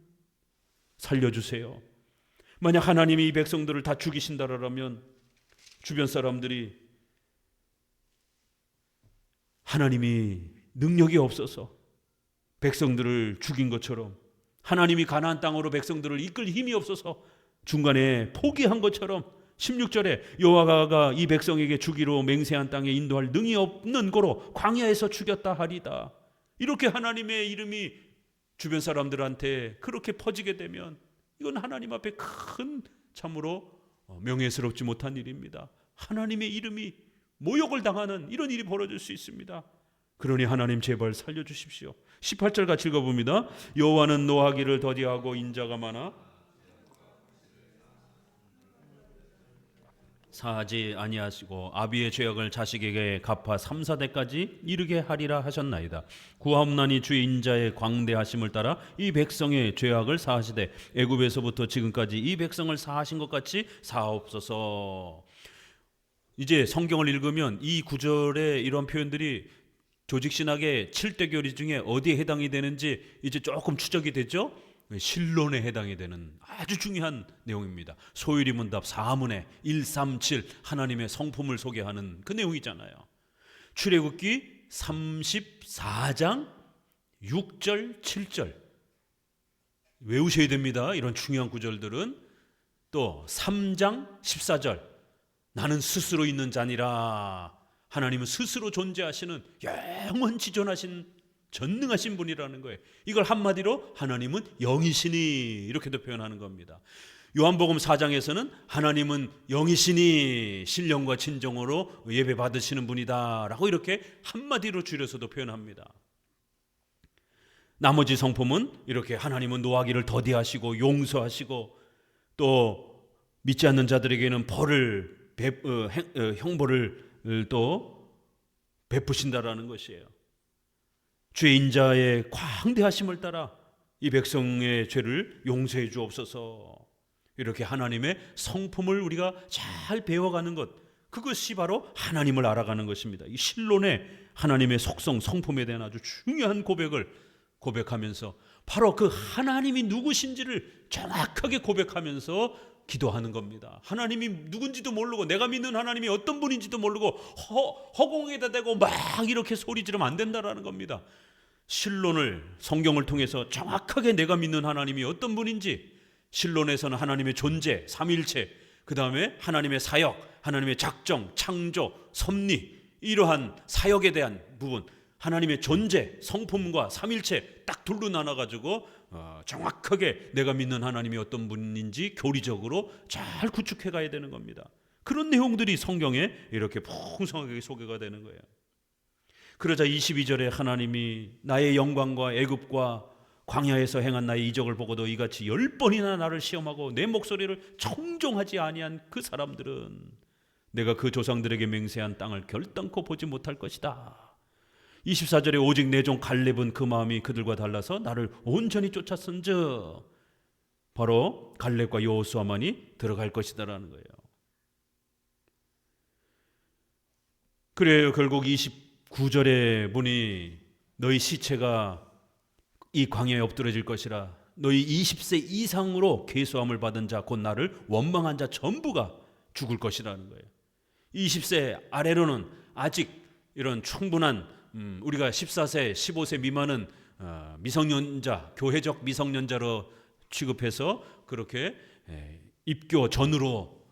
살려주세요. 만약 하나님이 이 백성들을 다 죽이신다라면 주변 사람들이 하나님이 능력이 없어서 백성들을 죽인 것처럼, 하나님이 가나안 땅으로 백성들을 이끌 힘이 없어서 중간에 포기한 것처럼 16절에 여호와가 이 백성에게 주기로 맹세한 땅에 인도할 능이 없는 고로 광야에서 죽였다 하리다. 이렇게 하나님의 이름이 주변 사람들한테 그렇게 퍼지게 되면 이건 하나님 앞에 큰 참으로 명예스럽지 못한 일입니다. 하나님의 이름이 모욕을 당하는 이런 일이 벌어질 수 있습니다. 그러니 하나님 제발 살려주십시오. 18절 같이 읽어봅니다. 여호와는 노하기를 더디하고 인자가 많아 사하지 아니하시고 아비의 죄악을 자식에게 갚아 3, 4대까지 이르게 하리라 하셨나이다. 구하옵나니 주의 인자의 광대하심을 따라 이 백성의 죄악을 사하시되 애굽에서부터 지금까지 이 백성을 사하신 것 같이 사하옵소서. 이제 성경을 읽으면 이 구절의 이런 표현들이 조직신학의 7대 교리 중에 어디에 해당이 되는지 이제 조금 추적이 되죠. 신론에 해당이 되는 아주 중요한 내용입니다. 소유리문답 4문에 137 하나님의 성품을 소개하는 그 내용이잖아요. 출애굽기 34장 6절 7절 외우셔야 됩니다. 이런 중요한 구절들은. 또 3장 14절 나는 스스로 있는 자니라. 하나님은 스스로 존재하시는 영원지존하신 전능하신 분이라는 거예요. 이걸 한마디로 하나님은 영이시니 이렇게도 표현하는 겁니다. 요한복음 4장에서는 하나님은 영이시니 신령과 진정으로 예배 받으시는 분이다 라고 이렇게 한마디로 줄여서도 표현합니다. 나머지 성품은 이렇게 하나님은 노하기를 더디하시고 용서하시고 또 믿지 않는 자들에게는 형벌을 또 베푸신다라는 것이에요. 주의 인자의 광대하심을 따라 이 백성의 죄를 용서해 주옵소서. 이렇게 하나님의 성품을 우리가 잘 배워가는 것, 그것이 바로 하나님을 알아가는 것입니다. 이 신론의 하나님의 속성, 성품에 대한 아주 중요한 고백을 고백하면서 바로 그 하나님이 누구신지를 정확하게 고백하면서 기도하는 겁니다. 하나님이 누군지도 모르고 내가 믿는 하나님이 어떤 분인지도 모르고 허공에다 대고 막 이렇게 소리 지르면 안 된다라는 겁니다. 신론을 성경을 통해서 정확하게 내가 믿는 하나님이 어떤 분인지, 신론에서는 하나님의 존재, 삼위일체, 그 다음에 하나님의 사역, 하나님의 작정, 창조, 섭리, 이러한 사역에 대한 부분, 하나님의 존재, 성품과 삼위일체 딱 둘로 나눠가지고 정확하게 내가 믿는 하나님이 어떤 분인지 교리적으로 잘 구축해 가야 되는 겁니다. 그런 내용들이 성경에 이렇게 풍성하게 소개가 되는 거예요. 그러자 22절에 하나님이 나의 영광과 애굽과 광야에서 행한 나의 이적을 보고도 이같이 10번이나 나를 시험하고 내 목소리를 청종하지 아니한 그 사람들은 내가 그 조상들에게 맹세한 땅을 결단코 보지 못할 것이다. 24절에 오직 내 종 갈렙은 그 마음이 그들과 달라서 나를 온전히 쫓았은즉 바로 갈렙과 여호수아만이 들어갈 것이다라는 거예요. 그래요. 결국 29절에 보니 너희 시체가 이 광야에 엎드러질 것이라. 너희 20세 이상으로 계수함을 받은 자 곧 나를 원망한 자 전부가 죽을 것이라는 거예요. 20세 아래로는 아직 이런 충분한 우리가 14세, 15세 미만은 미성년자, 교회적 미성년자로 취급해서 그렇게 입교 전으로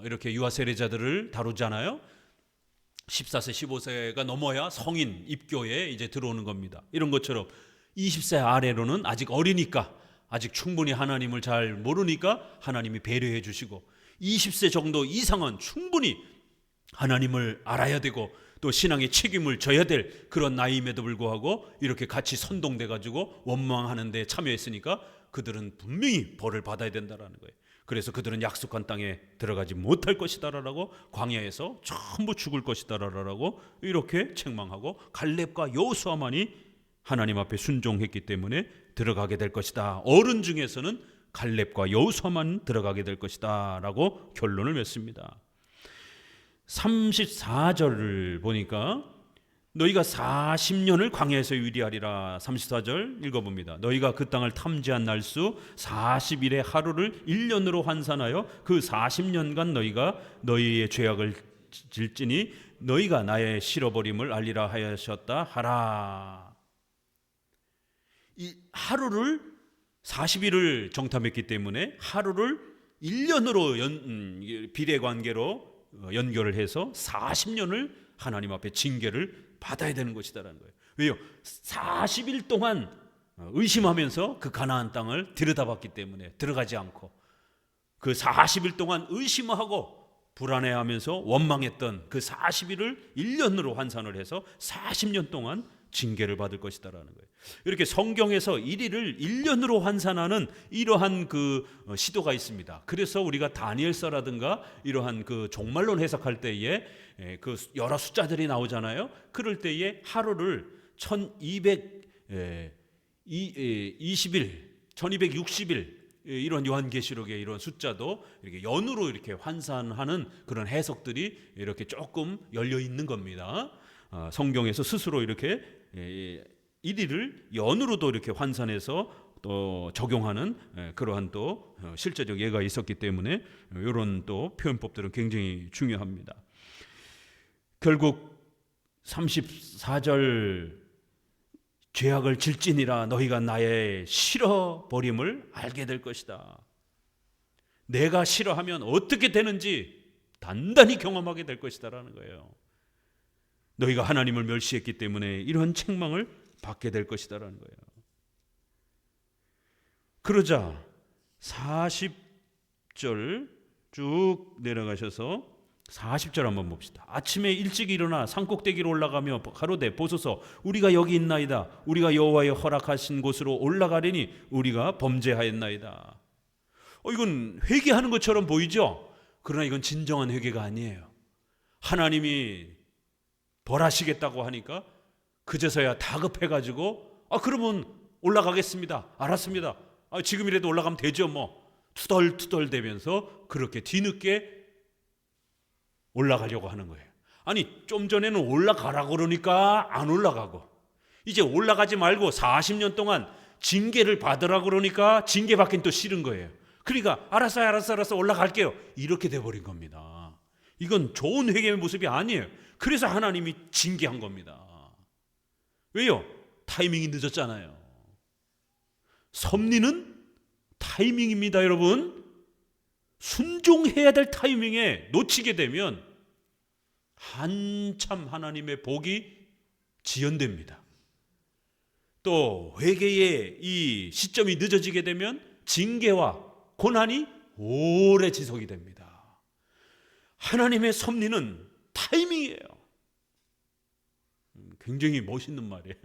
이렇게 유아 세례자들을 다루잖아요. 14세, 15세가 넘어야 성인 입교에 이제 들어오는 겁니다. 이런 것처럼 20세 아래로는 아직 어리니까, 아직 충분히 하나님을 잘 모르니까 하나님이 배려해 주시고, 20세 정도 이상은 충분히 하나님을 알아야 되고 또 신앙의 책임을 져야 될 그런 나이임에도 불구하고 이렇게 같이 선동돼 가지고 원망하는 데 참여했으니까 그들은 분명히 벌을 받아야 된다라는 거예요. 그래서 그들은 약속한 땅에 들어가지 못할 것이다라고, 광야에서 전부 죽을 것이다라고 이렇게 책망하고, 갈렙과 여호수아만이 하나님 앞에 순종했기 때문에 들어가게 될 것이다. 어른 중에서는 갈렙과 여호수아만 들어가게 될 것이다 라고 결론을 맺습니다. 34절을 보니까 너희가 40년을 광야에서 유리하리라. 34절 읽어봅니다. 너희가 그 땅을 탐지한 날수 40일의 하루를 1년으로 환산하여 그 40년간 너희가 너희의 죄악을 질지니 너희가 나의 실어버림을 알리라 하셨다 하라. 이 하루를 40일을 정탐했기 때문에 하루를 1년으로 비례관계로 연결을 해서 40년을 하나님 앞에 징계를 받아야 되는 것이다라는 거예요. 왜요? 40일 동안 의심하면서 그 가나안 땅을 들여다봤기 때문에 들어가지 않고, 그 40일 동안 의심하고 불안해하면서 원망했던 그 40일을 1년으로 환산을 해서 40년 동안 징계를 받을 것이다라는 거예요. 이렇게 성경에서 일일을 1년으로 환산하는 이러한 그 시도가 있습니다. 그래서 우리가 다니엘서라든가 이러한 그 종말론 해석할 때에 그 여러 숫자들이 나오잖아요. 그럴 때에 하루를 1220일, 1260일 이런 요한계시록의 이런 숫자도 이렇게 연으로 이렇게 환산하는 그런 해석들이 이렇게 조금 열려 있는 겁니다. 성경에서 스스로 이렇게 일일을 연으로도 이렇게 환산해서 또 적용하는 그러한 또 실제적 예가 있었기 때문에 이런 또 표현법들은 굉장히 중요합니다. 결국 34절 죄악을 질지니라 너희가 나의 싫어버림을 알게 될 것이다. 내가 싫어하면 어떻게 되는지 단단히 경험하게 될 것이다라는 거예요. 너희가 하나님을 멸시했기 때문에 이런 책망을 받게 될 것이다라는 거예요. 그러자 40절 쭉 내려가셔서 40절 한번 봅시다. 아침에 일찍 일어나 산꼭대기로 올라가며 가로되 보소서 우리가 여기 있나이다. 우리가 여호와의 허락하신 곳으로 올라가려니 우리가 범죄하였나이다. 이건 회개하는 것처럼 보이죠? 그러나 이건 진정한 회개가 아니에요. 하나님이 벌하시겠다고 하니까 그제서야 다급해가지고 그러면 올라가겠습니다. 알았습니다. 지금이라도 올라가면 되죠. 투덜투덜 대면서 그렇게 뒤늦게 올라가려고 하는 거예요. 아니 좀 전에는 올라가라고 그러니까 안 올라가고, 이제 올라가지 말고 40년 동안 징계를 받으라고 그러니까 징계 받긴 또 싫은 거예요. 그러니까 알았어 올라갈게요. 이렇게 돼버린 겁니다. 이건 좋은 회개의 모습이 아니에요. 그래서 하나님이 징계한 겁니다. 왜요? 타이밍이 늦었잖아요. 섭리는 타이밍입니다, 여러분. 순종해야 될 타이밍에 놓치게 되면 한참 하나님의 복이 지연됩니다. 또 회개의 이 시점이 늦어지게 되면 징계와 고난이 오래 지속이 됩니다. 하나님의 섭리는 타이밍이에요. 굉장히 멋있는 말이에요.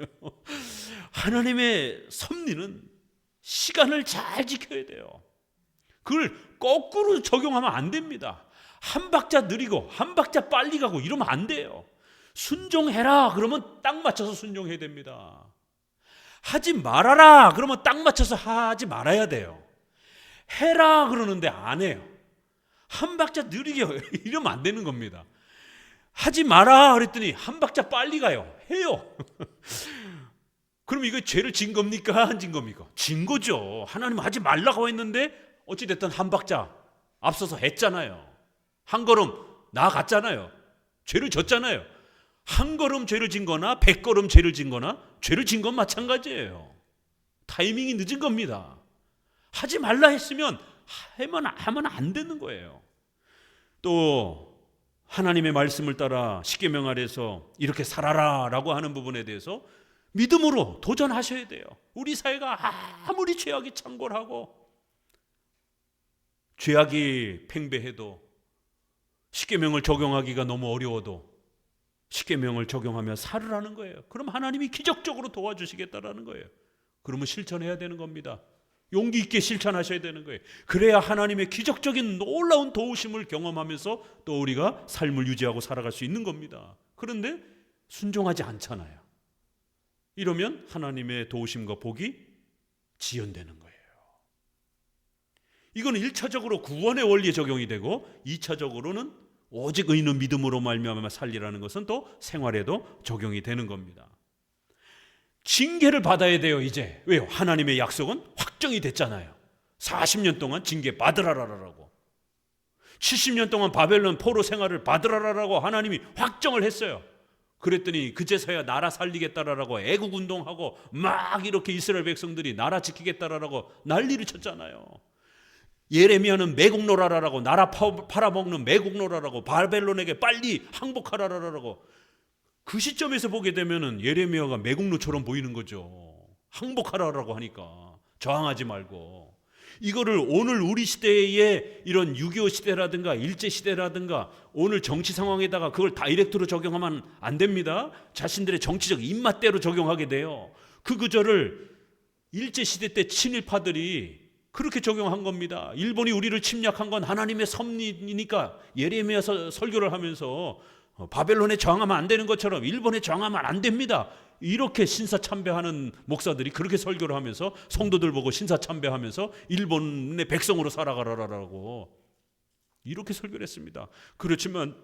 하나님의 섭리는 시간을 잘 지켜야 돼요. 그걸 거꾸로 적용하면 안 됩니다. 한 박자 느리고 한 박자 빨리 가고 이러면 안 돼요. 순종해라 그러면 딱 맞춰서 순종해야 됩니다. 하지 말아라 그러면 딱 맞춰서 하지 말아야 돼요. 해라 그러는데 안 해요. 한 박자 느리게 이러면 안 되는 겁니다. 하지 마라 그랬더니 한 박자 빨리 가요. 해요. 그럼 이거 죄를 진 겁니까? 안 진 겁니까? 진 거죠. 하나님 하지 말라고 했는데 어찌됐든 한 박자 앞서서 했잖아요. 한 걸음 나아갔잖아요. 죄를 졌잖아요. 한 걸음 죄를 진 거나 100걸음 죄를 진 거나 죄를 진 건 마찬가지예요. 타이밍이 늦은 겁니다. 하지 말라 했으면 하면 안 되는 거예요. 또 하나님의 말씀을 따라 십계명 아래서 이렇게 살아라 라고 하는 부분에 대해서 믿음으로 도전하셔야 돼요. 우리 사회가 아무리 죄악이 창궐하고 죄악이 팽배해도 십계명을 적용하기가 너무 어려워도 십계명을 적용하며 살으라는 거예요. 그럼 하나님이 기적적으로 도와주시겠다라는 거예요. 그러면 실천해야 되는 겁니다. 용기 있게 실천하셔야 되는 거예요. 그래야 하나님의 기적적인 놀라운 도우심을 경험하면서 또 우리가 삶을 유지하고 살아갈 수 있는 겁니다. 그런데 순종하지 않잖아요. 이러면 하나님의 도우심과 복이 지연되는 거예요. 이거는 1차적으로 구원의 원리에 적용이 되고 2차적으로는 오직 의는 믿음으로 말미암아 살리라는 것은 또 생활에도 적용이 되는 겁니다. 징계를 받아야 돼요. 이제 왜요? 하나님의 약속은 확정이 됐잖아요. 40년 동안 징계 받으라라고 70년 동안 바벨론 포로 생활을 받으라라고 하나님이 확정을 했어요. 그랬더니 그제서야 나라 살리겠다라고 애국운동하고 막 이렇게 이스라엘 백성들이 나라 지키겠다라고 난리를 쳤잖아요. 예레미야는 매국노라라고 나라 팔아먹는 매국노라라고 바벨론에게 빨리 항복하라라고 그 시점에서 보게 되면은 예레미야가 매국노처럼 보이는 거죠. 항복하라라고 하니까 저항하지 말고 이거를 오늘 우리 시대의 이런 6.25 시대라든가 일제 시대라든가 오늘 정치 상황에다가 그걸 다이렉트로 적용하면 안 됩니다. 자신들의 정치적 입맛대로 적용하게 돼요. 그 구절을 일제 시대 때 친일파들이 그렇게 적용한 겁니다. 일본이 우리를 침략한 건 하나님의 섭리니까 예레미야서 설교를 하면서 바벨론에 저항하면 안 되는 것처럼 일본에 저항하면 안 됩니다. 이렇게 신사참배하는 목사들이 그렇게 설교를 하면서 성도들 보고 신사참배하면서 일본의 백성으로 살아가라라고 이렇게 설교를 했습니다. 그렇지만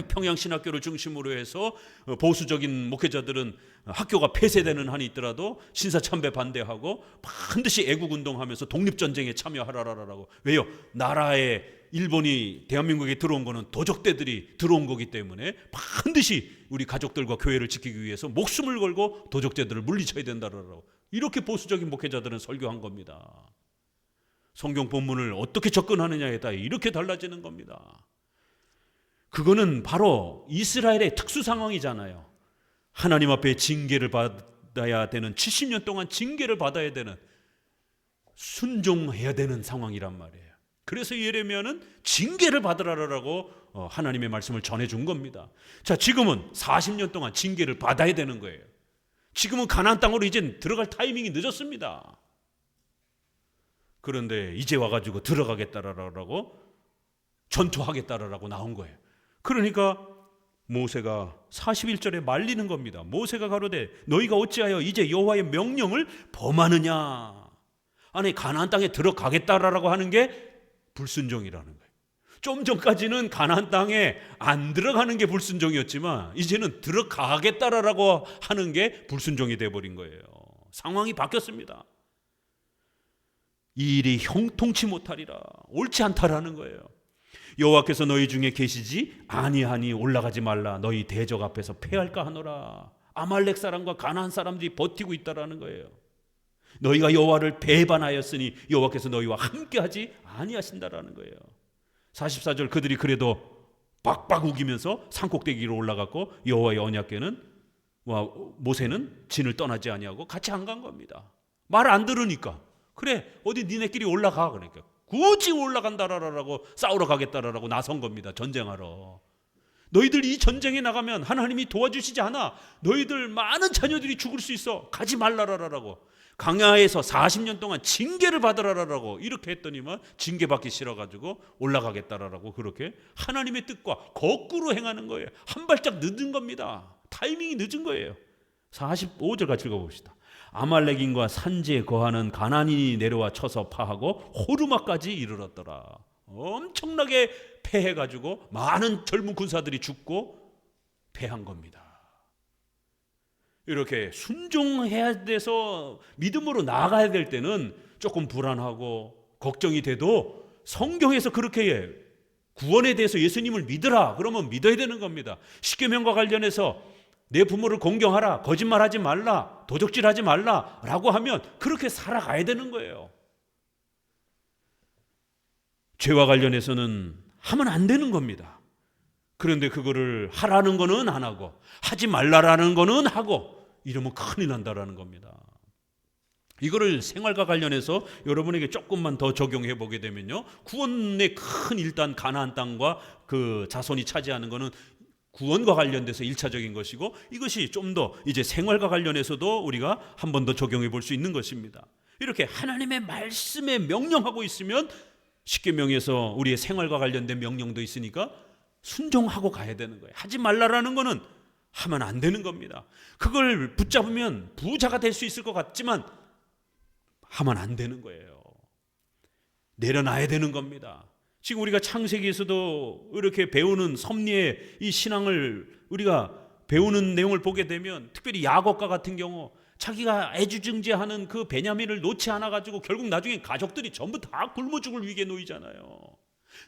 평양신학교를 중심으로 해서 보수적인 목회자들은 학교가 폐쇄되는 한이 있더라도 신사참배 반대하고 반드시 애국운동하면서 독립전쟁에 참여하라라고. 왜요? 나라에 일본이 대한민국에 들어온 거는 도적대들이 들어온 거기 때문에 반드시 우리 가족들과 교회를 지키기 위해서 목숨을 걸고 도적대들을 물리쳐야 된다라고. 이렇게 보수적인 목회자들은 설교한 겁니다. 성경 본문을 어떻게 접근하느냐에 따라 이렇게 달라지는 겁니다. 그거는 바로 이스라엘의 특수 상황이잖아요. 하나님 앞에 징계를 받아야 되는 70년 동안 징계를 받아야 되는 순종해야 되는 상황이란 말이에요. 그래서 예레미야는 징계를 받으라라고 하나님의 말씀을 전해준 겁니다. 자, 지금은 40년 동안 징계를 받아야 되는 거예요. 지금은 가나안 땅으로 이제 들어갈 타이밍이 늦었습니다. 그런데 이제 와가지고 들어가겠다라고 전투하겠다라고 나온 거예요. 그러니까 모세가 41절에 말리는 겁니다. 모세가 가로되 너희가 어찌하여 이제 여호와의 명령을 범하느냐. 아니 가나안 땅에 들어가겠다라고 하는 게 불순종이라는 거예요. 좀 전까지는 가나안 땅에 안 들어가는 게 불순종이었지만 이제는 들어가겠다라고 하는 게 불순종이 돼버린 거예요. 상황이 바뀌었습니다. 이 일이 형통치 못하리라. 옳지 않다라는 거예요. 여호와께서 너희 중에 계시지 아니하니 올라가지 말라. 너희 대적 앞에서 패할까 하노라. 아말렉 사람과 가나안 사람들이 버티고 있다라는 거예요. 너희가 여호와를 배반하였으니 여호와께서 너희와 함께하지 아니하신다라는 거예요. 44절 그들이 그래도 빡빡 우기면서 산꼭대기로 올라갔고 여호와의 언약궤는 모세는 진을 떠나지 아니하고 같이 안 간 겁니다. 말 안 들으니까 그래 어디 니네끼리 올라가 그러니까 굳이 올라간다라고 싸우러 가겠다라고 나선 겁니다. 전쟁하러. 너희들 이 전쟁에 나가면 하나님이 도와주시지 않아. 너희들 많은 자녀들이 죽을 수 있어. 가지 말라라라고. 광야에서 40년 동안 징계를 받으라라고 이렇게 했더니만 징계받기 싫어가지고 올라가겠다라고 그렇게 하나님의 뜻과 거꾸로 행하는 거예요. 한 발짝 늦은 겁니다. 타이밍이 늦은 거예요. 45절 같이 읽어봅시다. 아말렉인과 산지에 거하는 가나안인이 내려와 쳐서 파하고 호르마까지 이르렀더라. 엄청나게 패해가지고 많은 젊은 군사들이 죽고 패한 겁니다. 이렇게 순종해야 돼서 믿음으로 나아가야 될 때는 조금 불안하고 걱정이 돼도 성경에서 그렇게 구원에 대해서 예수님을 믿으라 그러면 믿어야 되는 겁니다. 십계명과 관련해서 내 부모를 공경하라, 거짓말하지 말라, 도적질하지 말라 라고 하면 그렇게 살아가야 되는 거예요. 죄와 관련해서는 하면 안 되는 겁니다. 그런데 그거를 하라는 거는 안 하고 하지 말라라는 거는 하고 이러면 큰일 난다라는 겁니다. 이거를 생활과 관련해서 여러분에게 조금만 더 적용해 보게 되면요, 구원의 큰 일단 가나안 땅과 그 자손이 차지하는 거는 구원과 관련돼서 1차적인 것이고, 이것이 좀 더 이제 생활과 관련해서도 우리가 한 번 더 적용해 볼 수 있는 것입니다. 이렇게 하나님의 말씀에 명령하고 있으면 십계명에서 우리의 생활과 관련된 명령도 있으니까 순종하고 가야 되는 거예요. 하지 말라라는 거는 하면 안 되는 겁니다. 그걸 붙잡으면 부자가 될 수 있을 것 같지만 하면 안 되는 거예요. 내려놔야 되는 겁니다. 지금 우리가 창세기에서도 이렇게 배우는 섭리의 이 신앙을 우리가 배우는 내용을 보게 되면, 특별히 야곱과 같은 경우 자기가 애지중지하는 그 베냐민을 놓지 않아 가지고 결국 나중에 가족들이 전부 다 굶어 죽을 위기에 놓이잖아요.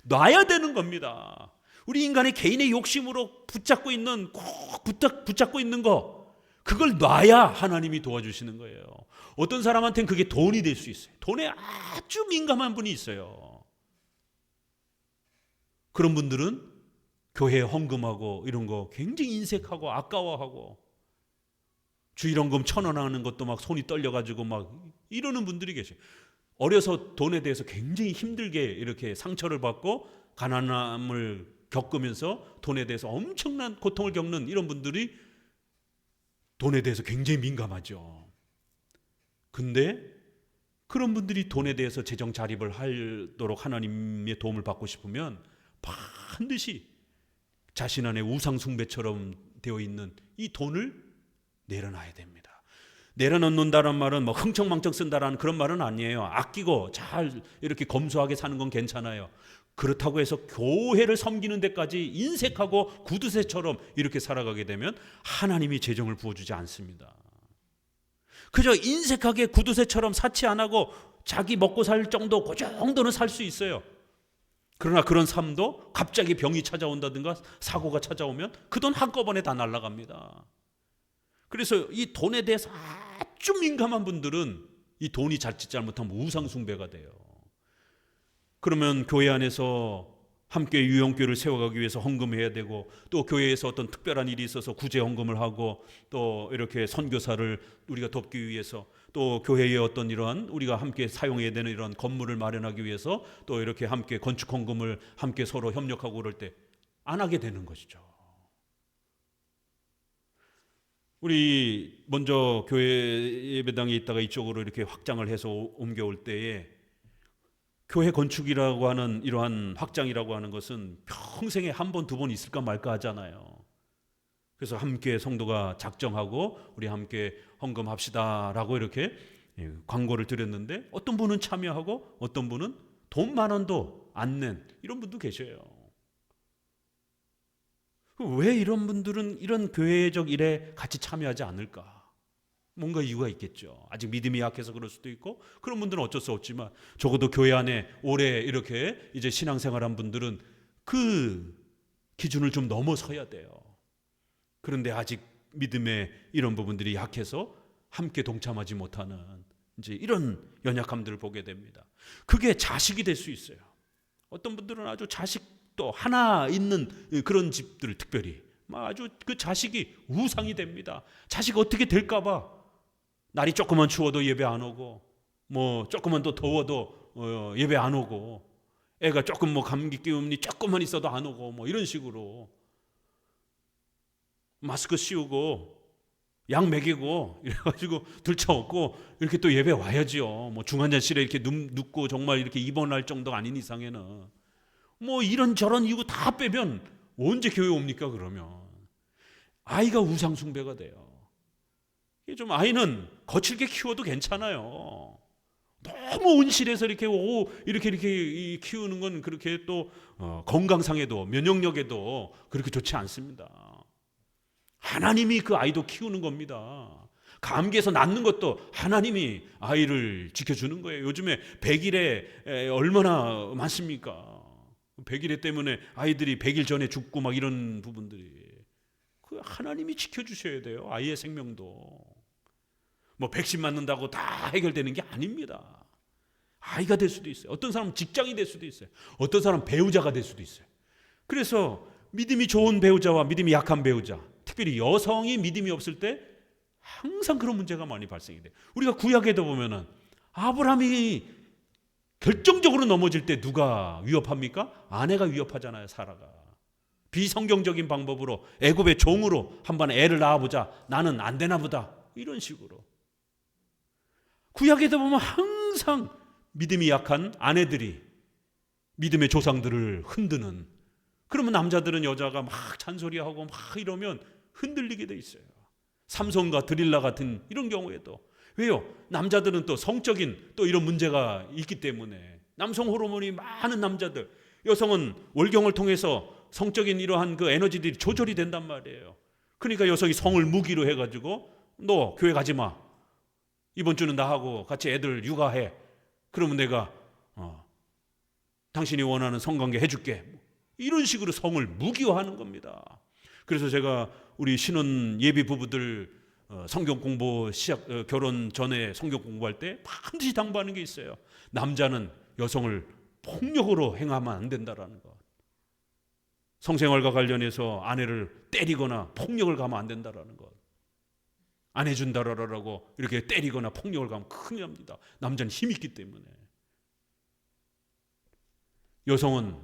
놔야 되는 겁니다. 우리 인간의 개인의 욕심으로 붙잡고 있는 거, 그걸 놔야 하나님이 도와주시는 거예요. 어떤 사람한테는 그게 돈이 될 수 있어요. 돈에 아주 민감한 분이 있어요. 그런 분들은 교회에 헌금하고 이런 거 굉장히 인색하고 아까워하고, 주일헌금 1,000원 하는 것도 막 손이 떨려가지고 막 이러는 분들이 계셔요. 어려서 돈에 대해서 굉장히 힘들게 이렇게 상처를 받고 가난함을 겪으면서 돈에 대해서 엄청난 고통을 겪는 이런 분들이 돈에 대해서 굉장히 민감하죠. 근데 그런 분들이 돈에 대해서 재정 자립을 하도록 하나님의 도움을 받고 싶으면 반드시 자신 안에 우상 숭배처럼 되어 있는 이 돈을 내려놔야 됩니다. 내려놓는다는 말은 뭐 흥청망청 쓴다라는 그런 말은 아니에요. 아끼고 잘 이렇게 검소하게 사는 건 괜찮아요. 그렇다고 해서 교회를 섬기는 데까지 인색하고 구두쇠처럼 이렇게 살아가게 되면 하나님이 재정을 부어주지 않습니다. 그저 인색하게 구두쇠처럼 사치 안 하고 자기 먹고 살 정도, 그 정도는 살 수 있어요. 그러나 그런 삶도 갑자기 병이 찾아온다든가 사고가 찾아오면 그 돈 한꺼번에 다 날아갑니다. 그래서 이 돈에 대해서 아주 민감한 분들은 이 돈이 자칫 잘못하면 우상숭배가 돼요. 그러면 교회 안에서 함께 유영교를 세워가기 위해서 헌금해야 되고, 또 교회에서 어떤 특별한 일이 있어서 구제 헌금을 하고, 또 이렇게 선교사를 우리가 돕기 위해서, 또 교회의 어떤 이러한 우리가 함께 사용해야 되는 이런 건물을 마련하기 위해서 또 이렇게 함께 건축 헌금을 함께 서로 협력하고 그럴 때 안 하게 되는 것이죠. 우리 먼저 교회 예배당에 있다가 이쪽으로 이렇게 확장을 해서 옮겨올 때에 교회 건축이라고 하는 이러한 확장이라고 하는 것은 평생에 한 번, 두 번 있을까 말까 하잖아요. 그래서 함께 성도가 작정하고 우리 함께 헌금합시다라고 이렇게 광고를 드렸는데, 어떤 분은 참여하고 어떤 분은 돈 10,000원도 안 낸 이런 분도 계셔요. 왜 이런 분들은 이런 교회적 일에 같이 참여하지 않을까? 뭔가 이유가 있겠죠. 아직 믿음이 약해서 그럴 수도 있고, 그런 분들은 어쩔 수 없지만 적어도 교회 안에 오래 이렇게 이제 신앙생활한 분들은 그 기준을 좀 넘어서야 돼요. 그런데 아직 믿음의 이런 부분들이 약해서 함께 동참하지 못하는 이제 이런 연약함들을 보게 됩니다. 그게 자식이 될 수 있어요. 어떤 분들은 아주 자식도 하나 있는 그런 집들, 특별히 아주 그 자식이 우상이 됩니다. 자식 어떻게 될까 봐 날이 조금만 추워도 예배 안 오고, 뭐 조금만 더 더워도 예배 안 오고, 애가 조금 뭐 감기 기운이 조금만 있어도 안 오고, 뭐 이런 식으로 마스크 씌우고 약 먹이고 이래가지고 들쳐업고 이렇게 또 예배 와야지요. 뭐 중환자실에 이렇게 눕고 정말 이렇게 입원할 정도가 아닌 이상에는 뭐 이런저런 이유 다 빼면 언제 교회 옵니까? 그러면 아이가 우상 숭배가 돼요. 좀 아이는 거칠게 키워도 괜찮아요. 너무 온실에서 이렇게 키우는 건 그렇게 또 건강상에도 면역력에도 그렇게 좋지 않습니다. 하나님이 그 아이도 키우는 겁니다. 감기에서 낫는 것도 하나님이 아이를 지켜주는 거예요. 요즘에 백일에 얼마나 많습니까? 백일에 때문에 아이들이 100일 전에 죽고 막 이런 부분들이 그 하나님이 지켜주셔야 돼요. 아이의 생명도. 뭐 백신 맞는다고 다 해결되는 게 아닙니다. 아이가 될 수도 있어요. 어떤 사람은 직장이 될 수도 있어요. 어떤 사람은 배우자가 될 수도 있어요. 그래서 믿음이 좋은 배우자와 믿음이 약한 배우자, 특별히 여성이 믿음이 없을 때 항상 그런 문제가 많이 발생이 돼요. 우리가 구약에도 보면은 아브라함이 결정적으로 넘어질 때 누가 위협합니까? 아내가 위협하잖아요. 사라가. 비성경적인 방법으로 애굽의 종으로 한번 애를 낳아보자. 나는 안 되나 보다. 이런 식으로. 구약에도 보면 항상 믿음이 약한 아내들이 믿음의 조상들을 흔드는, 그러면 남자들은 여자가 막 잔소리하고 막 이러면 흔들리게 돼 있어요. 삼손과 드릴라 같은 이런 경우에도. 왜요? 남자들은 또 성적인 또 이런 문제가 있기 때문에 남성 호르몬이 많은 남자들, 여성은 월경을 통해서 성적인 이러한 그 에너지들이 조절이 된단 말이에요. 그러니까 여성이 성을 무기로 해가지고 너 교회 가지 마. 이번 주는 나하고 같이 애들 육아해. 그러면 내가 당신이 원하는 성관계 해줄게. 이런 식으로 성을 무기화하는 겁니다. 그래서 제가 우리 신혼 예비 부부들 성경 공부 결혼 전에 성경 공부할 때 반드시 당부하는 게 있어요. 남자는 여성을 폭력으로 행하면 안 된다라는 것. 성생활과 관련해서 아내를 때리거나 폭력을 가하면 안 된다라는 것. 안 해준다라고 이렇게 때리거나 폭력을 가하면 큰일 납니다. 남자는 힘이 있기 때문에. 여성은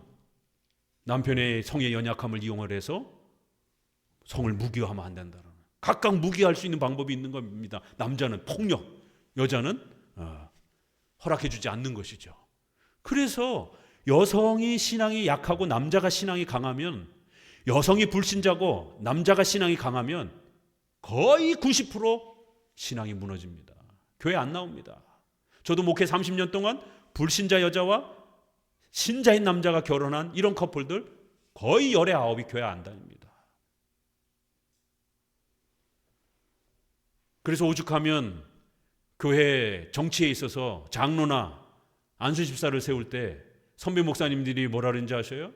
남편의 성의 연약함을 이용을 해서 성을 무기화하면 안 된다는, 각각 무기화할 수 있는 방법이 있는 겁니다. 남자는 폭력, 여자는 허락해주지 않는 것이죠. 그래서 여성이 신앙이 약하고 남자가 신앙이 강하면, 여성이 불신자고 남자가 신앙이 강하면 거의 90% 신앙이 무너집니다. 교회 안 나옵니다. 저도 목회 30년 동안 불신자 여자와 신자인 남자가 결혼한 이런 커플들 거의 열의 9이 교회 안 다닙니다. 그래서 오죽하면 교회 정치에 있어서 장로나 안수집사를 세울 때 선배 목사님들이 뭐라 그러는지 아셔요?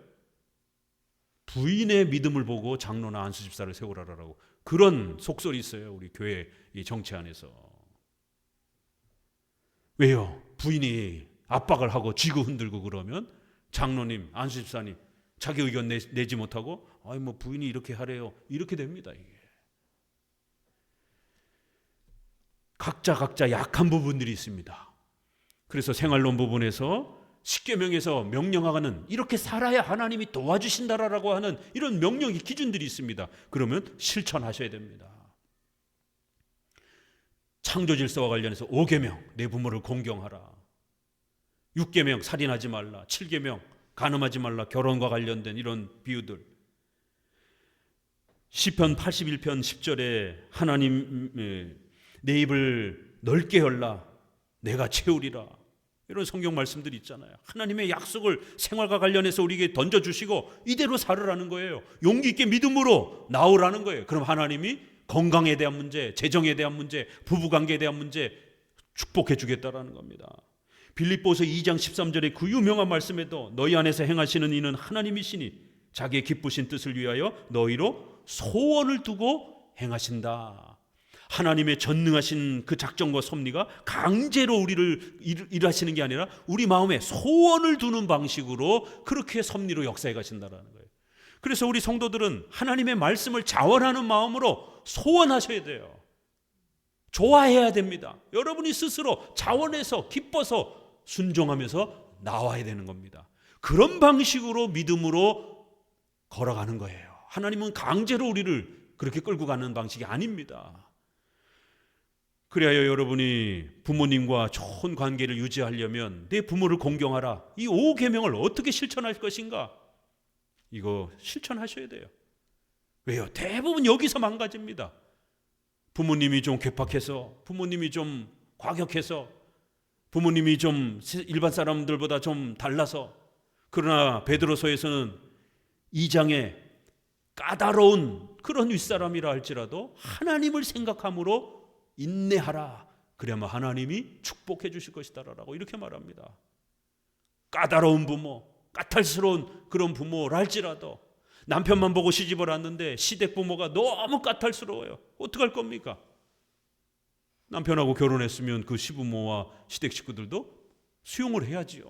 부인의 믿음을 보고 장로나 안수집사를 세우라라고, 그런 속설이 있어요. 우리 교회 이 정치 안에서. 왜요? 부인이 압박을 하고 쥐고 흔들고 그러면 장로님, 안수집사님 자기 의견 내지 못하고 뭐 부인이 이렇게 하래요. 이렇게 됩니다. 이게. 각자 약한 부분들이 있습니다. 그래서 생활론 부분에서 십계명에서 명령하는 이렇게 살아야 하나님이 도와주신다라고 하는 이런 명령의 기준들이 있습니다. 그러면 실천하셔야 됩니다. 창조질서와 관련해서 5계명 내 부모를 공경하라, 6계명 살인하지 말라, 7계명 간음하지 말라, 결혼과 관련된 이런 비유들. 시편 81편 10절에 하나님 내 입을 넓게 열라 내가 채우리라, 이런 성경 말씀들이 있잖아요. 하나님의 약속을 생활과 관련해서 우리에게 던져주시고 이대로 살으라는 거예요. 용기 있게 믿음으로 나오라는 거예요. 그럼 하나님이 건강에 대한 문제, 재정에 대한 문제, 부부관계에 대한 문제 축복해 주겠다라는 겁니다. 빌립보서 2장 13절의 그 유명한 말씀에도 너희 안에서 행하시는 이는 하나님이시니 자기의 기쁘신 뜻을 위하여 너희로 소원을 두고 행하신다. 하나님의 전능하신 그 작정과 섭리가 강제로 우리를 일하시는 게 아니라 우리 마음에 소원을 두는 방식으로 그렇게 섭리로 역사해 가신다는 거예요. 그래서 우리 성도들은 하나님의 말씀을 자원하는 마음으로 소원하셔야 돼요. 좋아해야 됩니다. 여러분이 스스로 자원해서 기뻐서 순종하면서 나와야 되는 겁니다. 그런 방식으로 믿음으로 걸어가는 거예요. 하나님은 강제로 우리를 그렇게 끌고 가는 방식이 아닙니다. 그래야 여러분이 부모님과 좋은 관계를 유지하려면 내 부모를 공경하라. 이 5계명을 어떻게 실천할 것인가? 이거 실천하셔야 돼요. 왜요? 대부분 여기서 망가집니다. 부모님이 좀 괴팍해서, 부모님이 좀 과격해서, 부모님이 좀 일반 사람들보다 좀 달라서. 그러나 베드로서에서는 2장에 까다로운 그런 윗사람이라 할지라도 하나님을 생각함으로 인내하라. 그래야만 하나님이 축복해 주실 것이다라고 이렇게 말합니다. 까다로운 부모, 까탈스러운 그런 부모라 할지라도 남편만 보고 시집을 왔는데 시댁 부모가 너무 까탈스러워요. 어떡할 겁니까? 남편하고 결혼했으면 그 시부모와 시댁 식구들도 수용을 해야지요.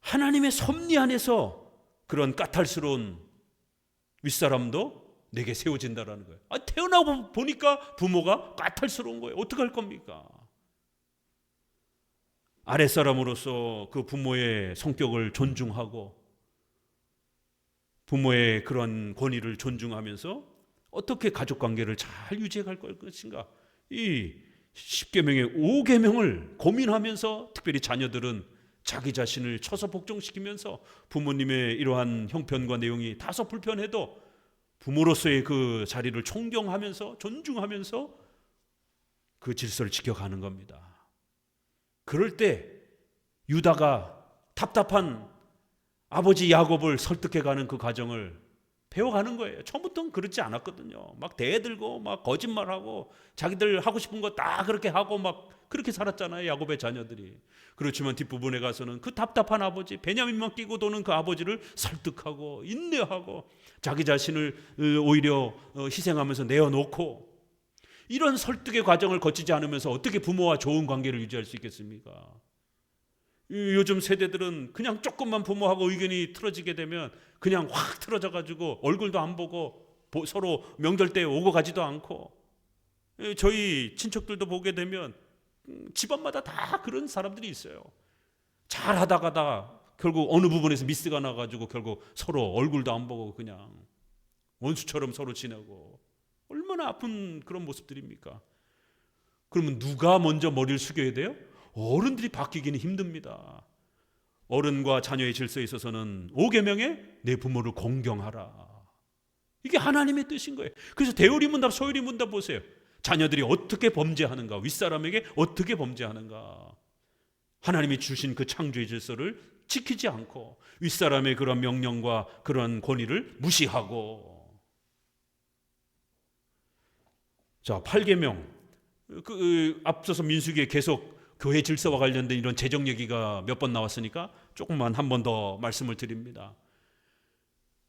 하나님의 섭리 안에서 그런 까탈스러운 윗사람도 내게 세워진다라는 거예요. 태어나고 보니까 부모가 까탈스러운 거예요. 어떡할 겁니까? 아랫사람으로서 그 부모의 성격을 존중하고 부모의 그런 권위를 존중하면서 어떻게 가족관계를 잘 유지해 갈 것인가? 이 10계명의 5계명을 고민하면서 특별히 자녀들은 자기 자신을 쳐서 복종시키면서 부모님의 이러한 형편과 내용이 다소 불편해도 부모로서의 그 자리를 존경하면서 존중하면서 그 질서를 지켜가는 겁니다. 그럴 때 유다가 답답한 아버지 야곱을 설득해가는 그 과정을 배워가는 거예요. 처음부터는 그렇지 않았거든요. 막 대들고 막 거짓말하고 자기들 하고 싶은 거 다 그렇게 하고 막 그렇게 살았잖아요. 야곱의 자녀들이. 그렇지만 뒷부분에 가서는 그 답답한 아버지, 베냐민만 끼고 도는 그 아버지를 설득하고 인내하고 자기 자신을 오히려 희생하면서 내어놓고 이런 설득의 과정을 거치지 않으면서 어떻게 부모와 좋은 관계를 유지할 수 있겠습니까? 요즘 세대들은 그냥 조금만 부모하고 의견이 틀어지게 되면 그냥 확 틀어져 가지고 얼굴도 안 보고 서로 명절 때 오고 가지도 않고, 저희 친척들도 보게 되면 집안마다 다 그런 사람들이 있어요. 잘 하다가다 결국 어느 부분에서 미스가 나가지고 결국 서로 얼굴도 안 보고 그냥 원수처럼 서로 지내고, 얼마나 아픈 그런 모습들입니까? 그러면 누가 먼저 머리를 숙여야 돼요? 어른들이 바뀌기는 힘듭니다. 어른과 자녀의 질서에 있어서는 5계명에 내 부모를 공경하라. 이게 하나님의 뜻인 거예요. 그래서 대요리문답 소요리문답 보세요. 자녀들이 어떻게 범죄하는가, 윗사람에게 어떻게 범죄하는가, 하나님이 주신 그 창조의 질서를 지키지 않고 윗사람의 그런 명령과 그런 권위를 무시하고. 자, 8계명, 앞서서 민수기에 계속 교회 질서와 관련된 이런 재정 얘기가 몇 번 나왔으니까 조금만 한 번 더 말씀을 드립니다.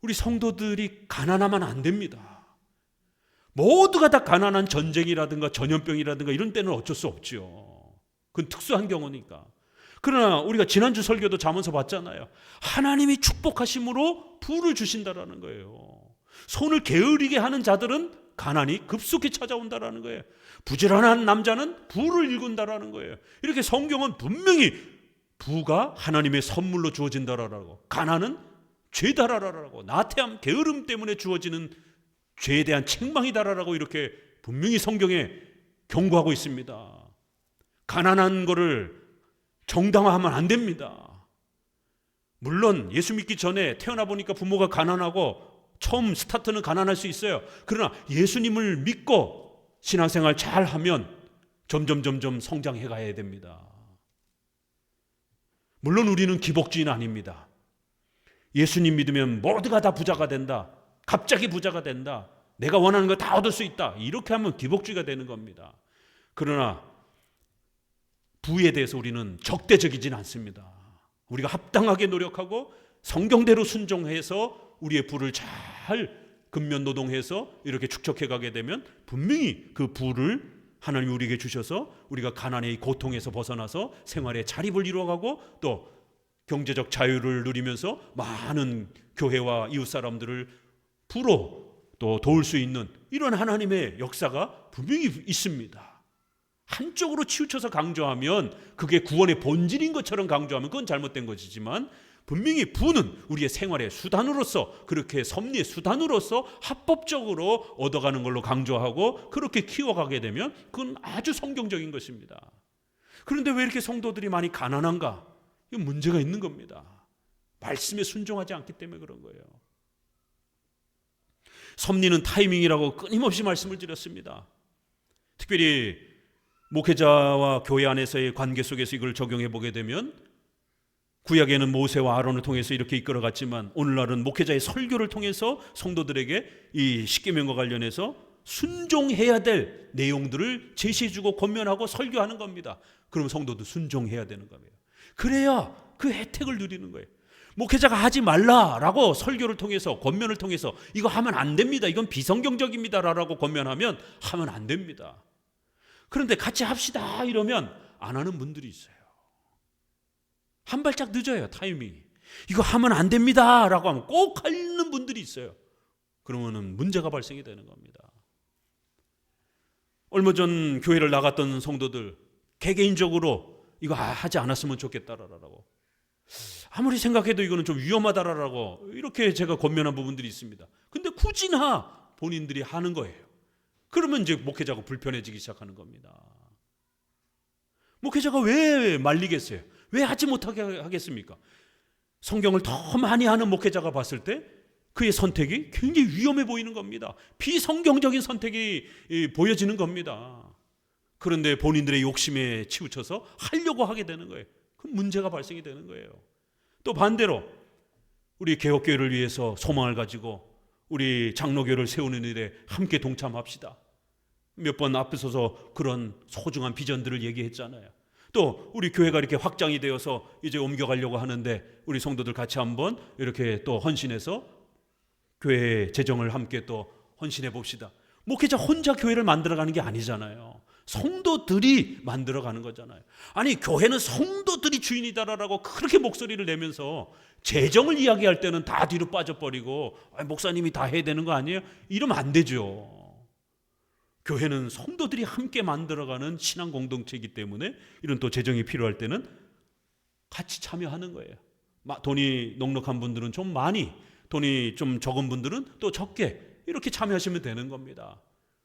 우리 성도들이 가난하면 안 됩니다. 모두가 다 가난한 전쟁이라든가 전염병이라든가 이런 때는 어쩔 수 없죠. 그건 특수한 경우니까. 그러나 우리가 지난주 설교도 잠언서 봤잖아요. 하나님이 축복하심으로 부를 주신다라는 거예요. 손을 게으르게 하는 자들은 가난이 급속히 찾아온다라는 거예요. 부지런한 남자는 부를 일군다라는 거예요. 이렇게 성경은 분명히 부가 하나님의 선물로 주어진다라고, 가난은 죄다라라고, 나태함, 게으름 때문에 주어지는 죄에 대한 책망이다라고 이렇게 분명히 성경에 경고하고 있습니다. 가난한 거를 정당화하면 안 됩니다. 물론 예수 믿기 전에 태어나 보니까 부모가 가난하고 처음 스타트는 가난할 수 있어요. 그러나 예수님을 믿고 신앙생활 잘 하면 점점 성장해 가야 됩니다. 물론 우리는 기복주의는 아닙니다. 예수님 믿으면 모두가 다 부자가 된다, 갑자기 부자가 된다, 내가 원하는 거 다 얻을 수 있다, 이렇게 하면 기복주의가 되는 겁니다. 그러나 부에 대해서 우리는 적대적이진 않습니다. 우리가 합당하게 노력하고 성경대로 순종해서 우리의 부를 잘 근면노동해서 이렇게 축적해 가게 되면 분명히 그 부를 하나님이 우리에게 주셔서 우리가 가난의 고통에서 벗어나서 생활의 자립을 이루어가고 또 경제적 자유를 누리면서 많은 교회와 이웃 사람들을 부로 또 도울 수 있는 이런 하나님의 역사가 분명히 있습니다. 한쪽으로 치우쳐서 강조하면, 그게 구원의 본질인 것처럼 강조하면 그건 잘못된 것이지만, 분명히 부는 우리의 생활의 수단으로서, 그렇게 섭리의 수단으로서 합법적으로 얻어가는 걸로 강조하고 그렇게 키워가게 되면 그건 아주 성경적인 것입니다. 그런데 왜 이렇게 성도들이 많이 가난한가? 이건 문제가 있는 겁니다. 말씀에 순종하지 않기 때문에 그런 거예요. 섭리는 타이밍이라고 끊임없이 말씀을 드렸습니다. 특별히 목회자와 교회 안에서의 관계 속에서 이걸 적용해 보게 되면, 구약에는 모세와 아론을 통해서 이렇게 이끌어갔지만 오늘날은 목회자의 설교를 통해서 성도들에게 이 십계명과 관련해서 순종해야 될 내용들을 제시해주고 권면하고 설교하는 겁니다. 그럼 성도도 순종해야 되는 거예요. 그래야 그 혜택을 누리는 거예요. 목회자가 하지 말라라고 설교를 통해서, 권면을 통해서 이거 하면 안 됩니다, 이건 비성경적입니다 라고 권면하면 하면 안 됩니다. 그런데 같이 합시다 이러면 안 하는 분들이 있어요. 한 발짝 늦어요, 타이밍이. 이거 하면 안 됩니다 라고 하면 꼭 하는 분들이 있어요. 그러면은 문제가 발생이 되는 겁니다. 얼마 전 교회를 나갔던 성도들, 개개인적으로 이거 하지 않았으면 좋겠다라고, 아무리 생각해도 이거는 좀 위험하다라고 이렇게 제가 권면한 부분들이 있습니다. 근데 굳이나 본인들이 하는 거예요. 그러면 이제 목회자가 불편해지기 시작하는 겁니다. 목회자가 왜 말리겠어요? 왜 하지 못하게 하겠습니까? 성경을 더 많이 하는 목회자가 봤을 때 그의 선택이 굉장히 위험해 보이는 겁니다. 비성경적인 선택이 보여지는 겁니다. 그런데 본인들의 욕심에 치우쳐서 하려고 하게 되는 거예요. 그럼 문제가 발생이 되는 거예요. 또 반대로 우리 개혁교회를 위해서 소망을 가지고 우리 장로교를 세우는 일에 함께 동참합시다. 몇 번 앞에 서서 그런 소중한 비전들을 얘기했잖아요. 또 우리 교회가 이렇게 확장이 되어서 이제 옮겨가려고 하는데 우리 성도들 같이 한번 이렇게 또 헌신해서 교회 재정을 함께 또 헌신해 봅시다. 목회자 혼자 교회를 만들어가는 게 아니잖아요. 성도들이 만들어가는 거잖아요. 아니, 교회는 성도들이 주인이다라고 그렇게 목소리를 내면서 재정을 이야기할 때는 다 뒤로 빠져버리고 목사님이 다 해야 되는 거 아니에요? 이러면 안 되죠. 교회는 성도들이 함께 만들어가는 신앙 공동체이기 때문에 이런 또 재정이 필요할 때는 같이 참여하는 거예요. 돈이 넉넉한 분들은 좀 많이, 돈이 좀 적은 분들은 또 적게 이렇게 참여하시면 되는 겁니다.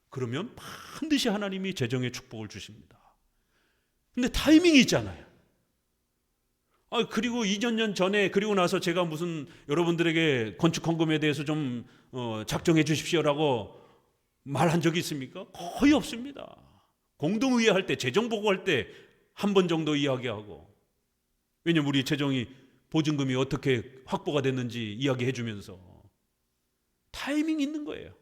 그러면 반드시 하나님이 재정의 축복을 주십니다. 근데 타이밍이 있잖아요. 그리고 2년 전에, 그리고 나서 제가 무슨 여러분들에게 건축 헌금에 대해서 좀 작정해 주십시오라고 말한 적이 있습니까? 거의 없습니다. 공동의회 할 때, 재정 보고할 때 한 번 정도 이야기하고, 왜냐면 우리 재정이, 보증금이 어떻게 확보가 됐는지 이야기해 주면서 타이밍이 있는 거예요.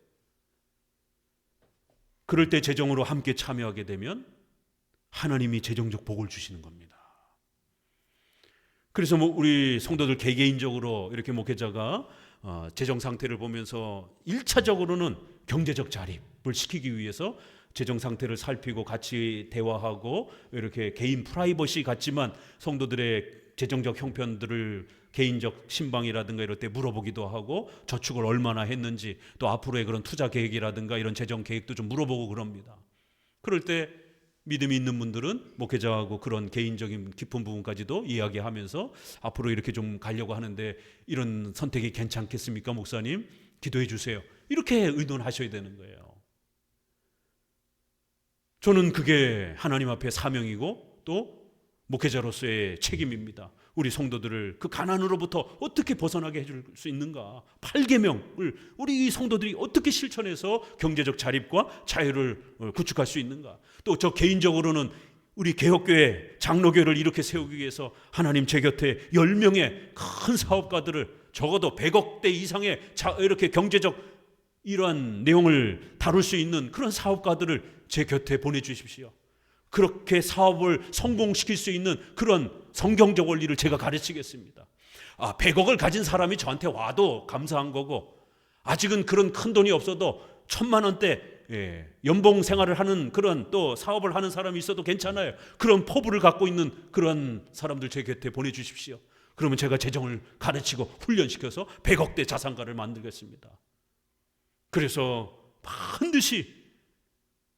그럴 때 재정으로 함께 참여하게 되면 하나님이 재정적 복을 주시는 겁니다. 그래서 우리 성도들 개개인적으로 이렇게 목회자가 재정 상태를 보면서 1차적으로는 경제적 자립을 시키기 위해서 재정 상태를 살피고 같이 대화하고 이렇게 개인 프라이버시 같지만 성도들의 재정적 형편들을 개인적 신방이라든가 이럴 때 물어보기도 하고, 저축을 얼마나 했는지, 또 앞으로의 그런 투자 계획이라든가 이런 재정 계획도 좀 물어보고 그럽니다. 그럴 때 믿음이 있는 분들은 목회자하고 그런 개인적인 깊은 부분까지도 이야기하면서 앞으로 이렇게 좀 가려고 하는데 이런 선택이 괜찮겠습니까, 목사님? 기도해 주세요. 이렇게 의논하셔야 되는 거예요. 저는 그게 하나님 앞에 사명이고 또 목회자로서의 책임입니다. 우리 성도들을 그 가난으로부터 어떻게 벗어나게 해줄 수 있는가, 8계명을 우리 성도들이 어떻게 실천해서 경제적 자립과 자유를 구축할 수 있는가, 또 저 개인적으로는 우리 개혁교회 장로교를 이렇게 세우기 위해서 하나님 제 곁에 10명의 큰 사업가들을, 적어도 100억대 이상의 이렇게 경제적 이러한 내용을 다룰 수 있는 그런 사업가들을 제 곁에 보내주십시오. 그렇게 사업을 성공시킬 수 있는 그런 성경적 원리를 제가 가르치겠습니다. 100억을 가진 사람이 저한테 와도 감사한 거고, 아직은 그런 큰 돈이 없어도 1,000만 원대 연봉 생활을 하는 그런 또 사업을 하는 사람이 있어도 괜찮아요. 그런 포부를 갖고 있는 그런 사람들 제 곁에 보내주십시오. 그러면 제가 재정을 가르치고 훈련시켜서 100억대 자산가를 만들겠습니다. 그래서 반드시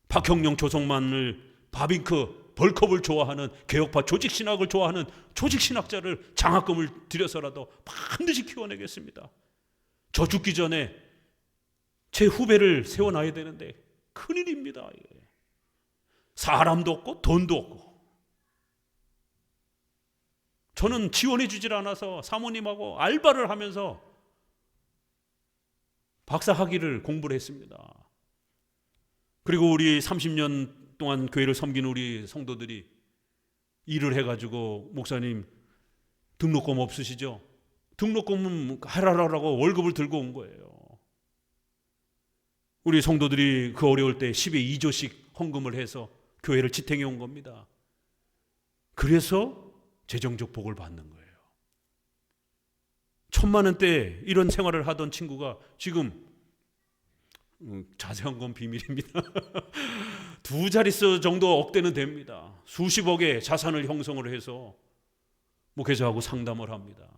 박형룡, 조성만을 바빙크 벌크업을 좋아하는 개혁파 조직신학을 좋아하는 조직신학자를 장학금을 들여서라도 반드시 키워내겠습니다. 저 죽기 전에 제 후배를 세워놔야 되는데 큰일입니다. 사람도 없고 돈도 없고. 저는 지원해 주질 않아서 사모님하고 알바를 하면서 박사 학위를 공부를 했습니다. 그리고 우리 30년 동안 교회를 섬긴 우리 성도들이 일을 해가지고 목사님 등록금 없으시죠? 등록금은 하라라고 월급을 들고 온 거예요. 우리 성도들이 그 어려울 때 10에 2조씩 헌금을 해서 교회를 지탱해 온 겁니다. 그래서 재정적 복을 받는 거예요. 1,000만 원대 이런 생활을 하던 친구가 지금 자세한 건 비밀입니다. 2자릿수 정도 억대는 됩니다. 수십억의 자산을 형성을 해서 목회자하고 상담을 합니다.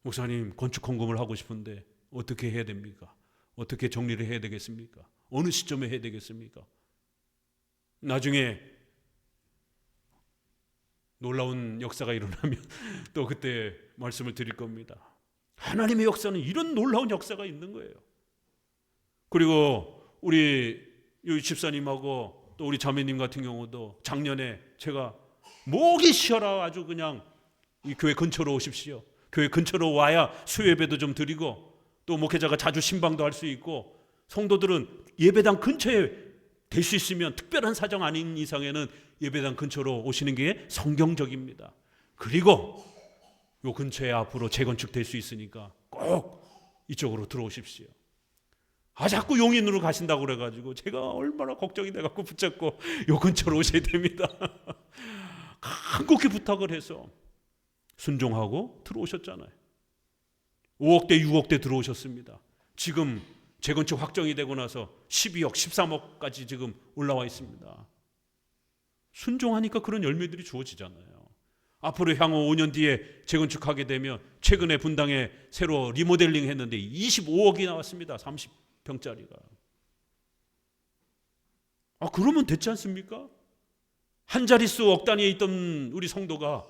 목사님 건축 헌금을 하고 싶은데 어떻게 해야 됩니까? 어떻게 정리를 해야 되겠습니까? 어느 시점에 해야 되겠습니까? 나중에 놀라운 역사가 일어나면 또 그때 말씀을 드릴 겁니다. 하나님의 역사는 이런 놀라운 역사가 있는 거예요. 그리고 우리 집사님하고 또 우리 자매님 같은 경우도 작년에 제가 목이 쉬어라 아주 그냥 이 교회 근처로 오십시오. 교회 근처로 와야 수요예배도 좀 드리고 또 목회자가 자주 신방도 할 수 있고 성도들은 예배당 근처에 될 수 있으면 특별한 사정 아닌 이상에는 예배당 근처로 오시는 게 성경적입니다. 그리고 요 근처에 앞으로 재건축될 수 있으니까 꼭 이쪽으로 들어오십시오. 자꾸 용인으로 가신다고 그래가지고 제가 얼마나 걱정이 돼갖고 붙잡고 요 근처로 오셔야 됩니다. 간곡히 부탁을 해서 순종하고 들어오셨잖아요. 5억대 6억대 들어오셨습니다. 지금 재건축 확정이 되고 나서 12억 13억까지 지금 올라와 있습니다. 순종하니까 그런 열매들이 주어지잖아요. 앞으로 향후 5년 뒤에 재건축하게 되면 최근에 분당에 새로 리모델링 했는데 25억이 나왔습니다. 30평짜리가. 그러면 됐지 않습니까? 한 자릿수 억 단위에 있던 우리 성도가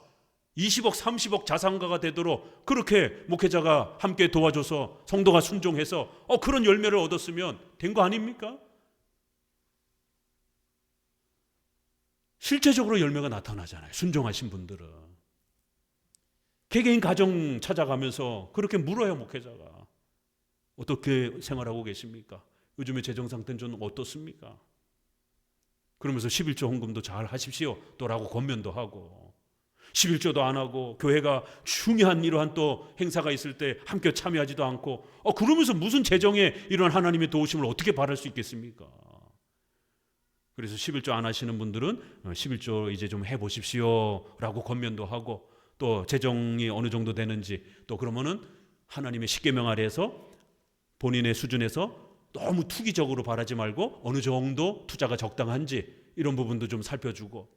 20억 30억 자산가가 되도록 그렇게 목회자가 함께 도와줘서 성도가 순종해서 그런 열매를 얻었으면 된 거 아닙니까? 실제적으로 열매가 나타나잖아요. 순종하신 분들은. 개개인 가정 찾아가면서 그렇게 물어요. 목회자가. 어떻게 생활하고 계십니까? 요즘에 재정 상태는 좀 어떻습니까? 그러면서 11조 헌금도 잘 하십시오 또라고 권면도 하고 11조도 안 하고 교회가 중요한 이러한 또 행사가 있을 때 함께 참여하지도 않고 그러면서 무슨 재정에 이런 하나님의 도우심을 어떻게 바랄 수 있겠습니까? 그래서 11조 안 하시는 분들은 11조 이제 좀 해보십시오 라고 권면도 하고 또 재정이 어느 정도 되는지 또 그러면은 하나님의 십계명 아래에서 본인의 수준에서 너무 투기적으로 바라지 말고 어느 정도 투자가 적당한지 이런 부분도 좀 살펴주고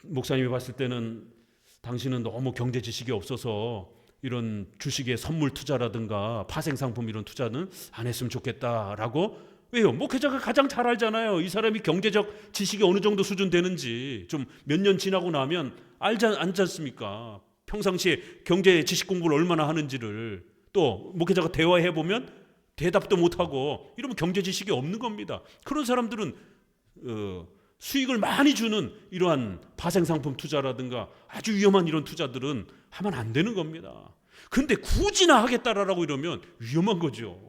목사님이 봤을 때는 당신은 너무 경제 지식이 없어서 이런 주식의 선물 투자라든가 파생상품 이런 투자는 안 했으면 좋겠다라고. 왜요? 목회자가 가장 잘 알잖아요. 이 사람이 경제적 지식이 어느 정도 수준 되는지 좀 몇 년 지나고 나면 알지 않습니까? 평상시에 경제 지식 공부를 얼마나 하는지를. 또 목회자가 대화해보면 대답도 못하고 이러면 경제 지식이 없는 겁니다. 그런 사람들은 수익을 많이 주는 이러한 파생상품 투자라든가 아주 위험한 이런 투자들은 하면 안 되는 겁니다. 근데 굳이나 하겠다라고 이러면 위험한 거죠.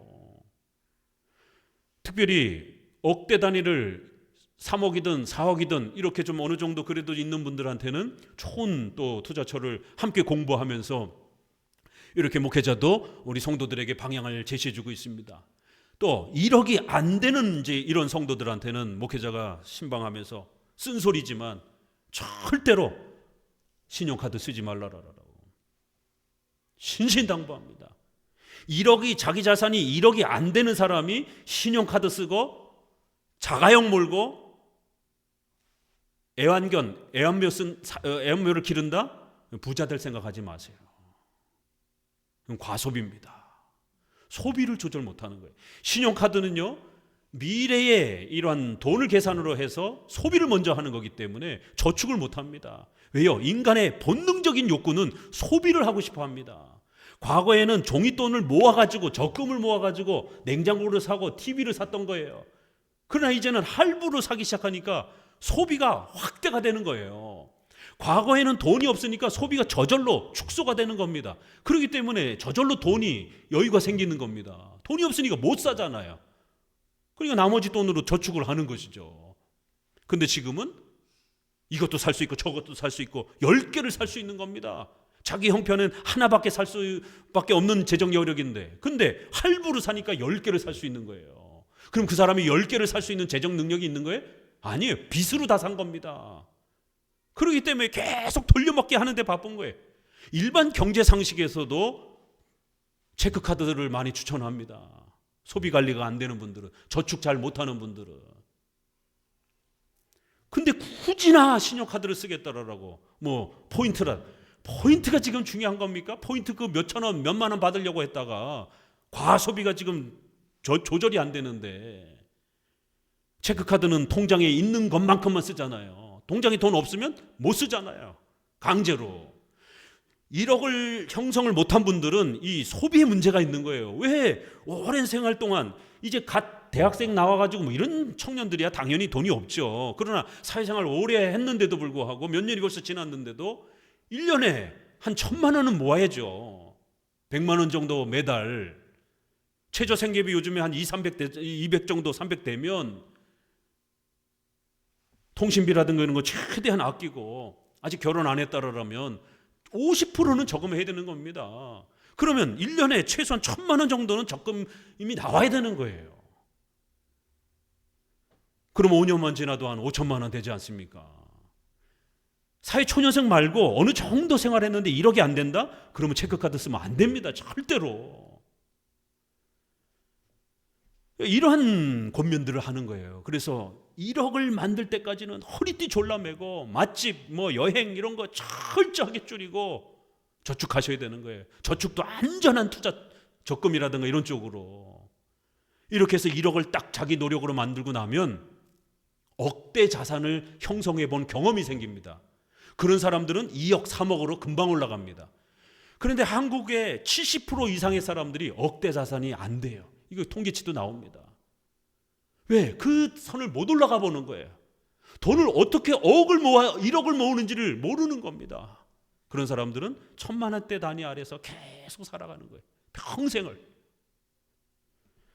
특별히 억대 단위를 3억이든 4억이든 이렇게 좀 어느 정도 그래도 있는 분들한테는 좋은 또 투자처를 함께 공부하면서 이렇게 목회자도 우리 성도들에게 방향을 제시해주고 있습니다. 또 1억이 안 되는 이제 이런 성도들한테는 목회자가 신방하면서 쓴소리지만 절대로 신용카드 쓰지 말라라고 신신당부합니다. 1억이 자기 자산이 1억이 안 되는 사람이 신용카드 쓰고 자가용 몰고 애완묘를 기른다? 부자 될 생각하지 마세요. 그건 과소비입니다. 소비를 조절 못하는 거예요. 신용카드는요 미래의 이러한 돈을 계산으로 해서 소비를 먼저 하는 거기 때문에 저축을 못 합니다. 왜요? 인간의 본능적인 욕구는 소비를 하고 싶어 합니다. 과거에는 종이돈을 모아가지고 적금을 모아가지고 냉장고를 사고 TV를 샀던 거예요. 그러나 이제는 할부로 사기 시작하니까 소비가 확대가 되는 거예요. 과거에는 돈이 없으니까 소비가 저절로 축소가 되는 겁니다. 그렇기 때문에 저절로 돈이 여유가 생기는 겁니다. 돈이 없으니까 못 사잖아요. 그러니까 나머지 돈으로 저축을 하는 것이죠. 근데 지금은 이것도 살 수 있고 저것도 살 수 있고 10개를 살 수 있는 겁니다. 자기 형편은 하나밖에 살 수밖에 없는 재정 여력인데 근데 할부로 사니까 10개를 살 수 있는 거예요. 그럼 그 사람이 10개를 살 수 있는 재정 능력이 있는 거예요? 아니에요. 빚으로 다 산 겁니다. 그렇기 때문에 계속 돌려먹게 하는데 바쁜 거예요. 일반 경제 상식에서도 체크카드를 많이 추천합니다. 소비 관리가 안 되는 분들은, 저축 잘 못하는 분들은. 근데 굳이나 신용카드를 쓰겠다라고 포인트가 지금 중요한 겁니까? 포인트 그 몇천 원, 몇만 원 받으려고 했다가 과소비가 지금 조절이 안 되는데 체크카드는 통장에 있는 것만큼만 쓰잖아요. 통장에 돈 없으면 못 쓰잖아요. 강제로. 1억을 형성을 못한 분들은 이 소비에 문제가 있는 거예요. 왜? 오랜 생활 동안 이제 갓 대학생 나와가지고 이런 청년들이야 당연히 돈이 없죠. 그러나 사회생활 오래 했는데도 불구하고 몇 년이 벌써 지났는데도 1년에 한 1,000만 원은 모아야죠. 100만 원 정도 매달. 최저 생계비 요즘에 한 200 정도 300 되면 통신비라든가 이런 거 최대한 아끼고 아직 결혼 안 했다라면 50%는 저금해야 되는 겁니다. 그러면 1년에 최소한 1,000만 원 정도는 적금이 나와야 되는 거예요. 그럼 5년만 지나도 한 5천만 원 되지 않습니까? 사회초년생 말고 어느 정도 생활했는데 1억이 안 된다? 그러면 체크카드 쓰면 안 됩니다. 절대로. 이러한 권면들을 하는 거예요. 그래서 1억을 만들 때까지는 허리띠 졸라매고 맛집, 여행 이런 거 철저하게 줄이고 저축하셔야 되는 거예요. 저축도 안전한 투자, 적금이라든가 이런 쪽으로. 이렇게 해서 1억을 딱 자기 노력으로 만들고 나면 억대 자산을 형성해 본 경험이 생깁니다. 그런 사람들은 2억, 3억으로 금방 올라갑니다. 그런데 한국의 70% 이상의 사람들이 억대 자산이 안 돼요. 이거 통계치도 나옵니다. 왜? 그 선을 못 올라가 보는 거예요. 돈을 어떻게 1억을 모으는지를 모르는 겁니다. 그런 사람들은 1,000만 원대 단위 아래서 계속 살아가는 거예요. 평생을.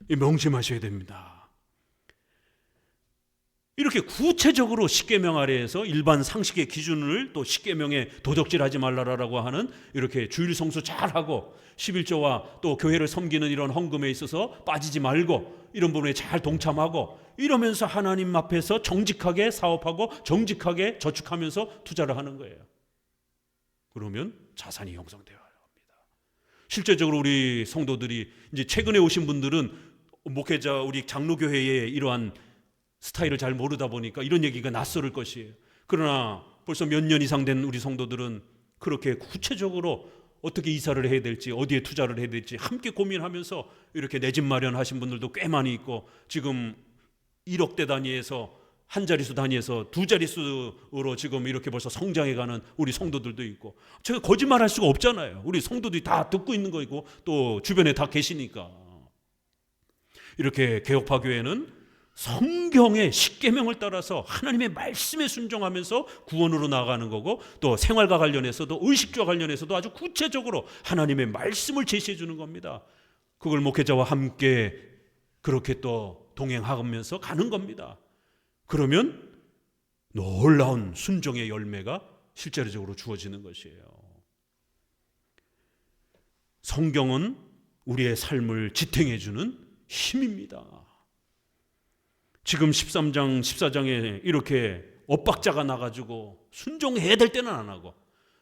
명심하셔야 됩니다. 이렇게 구체적으로 십계명 아래에서 일반 상식의 기준을 또 십계명에 도적질하지 말라라고 하는 이렇게 주일 성수 잘하고 11조와 또 교회를 섬기는 이런 헌금에 있어서 빠지지 말고 이런 부분에 잘 동참하고 이러면서 하나님 앞에서 정직하게 사업하고 정직하게 저축하면서 투자를 하는 거예요. 그러면 자산이 형성되어야 합니다. 실제적으로 우리 성도들이 이제 최근에 오신 분들은 목회자 우리 장로교회의 이러한 스타일을 잘 모르다 보니까 이런 얘기가 낯설을 것이에요. 그러나 벌써 몇 년 이상 된 우리 성도들은 그렇게 구체적으로 어떻게 이사를 해야 될지 어디에 투자를 해야 될지 함께 고민하면서 이렇게 내 집 마련하신 분들도 꽤 많이 있고 지금 1억대 단위에서 한 자릿수 단위에서 두 자릿수로 지금 이렇게 벌써 성장해가는 우리 성도들도 있고 제가 거짓말할 수가 없잖아요. 우리 성도들이 다 듣고 있는 거이고 또 주변에 다 계시니까. 이렇게 개혁파 교회는 성경의 십계명을 따라서 하나님의 말씀에 순종하면서 구원으로 나아가는 거고 또 생활과 관련해서도 의식주와 관련해서도 아주 구체적으로 하나님의 말씀을 제시해 주는 겁니다. 그걸 목회자와 함께 그렇게 또 동행하면서 가는 겁니다. 그러면 놀라운 순종의 열매가 실제적으로 주어지는 것이에요. 성경은 우리의 삶을 지탱해 주는 힘입니다. 지금 13장, 14장에 이렇게 엇박자가 나가지고 순종해야 될 때는 안 하고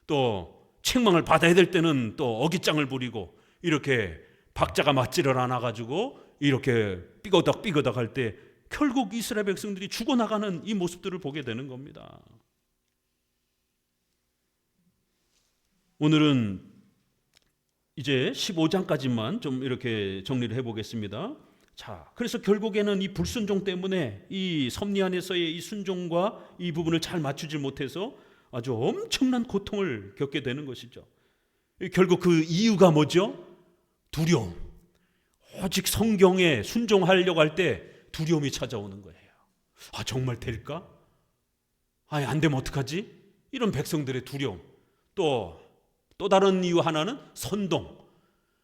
또 책망을 받아야 될 때는 또 어깃장을 부리고 이렇게 박자가 맞지를 않아가지고 이렇게 삐거덕 할 때 결국 이스라엘 백성들이 죽어나가는 이 모습들을 보게 되는 겁니다. 오늘은 이제 15장까지만 좀 이렇게 정리를 해보겠습니다. 자, 그래서 결국에는 이 불순종 때문에 이 섭리 안에서의 이 순종과 이 부분을 잘 맞추지 못해서 아주 엄청난 고통을 겪게 되는 것이죠. 결국 그 이유가 뭐죠? 두려움. 오직 성경에 순종하려고 할 때 두려움이 찾아오는 거예요. 아, 정말 될까? 아니, 안 되면 어떡하지? 이런 백성들의 두려움. 또 다른 이유 하나는 선동.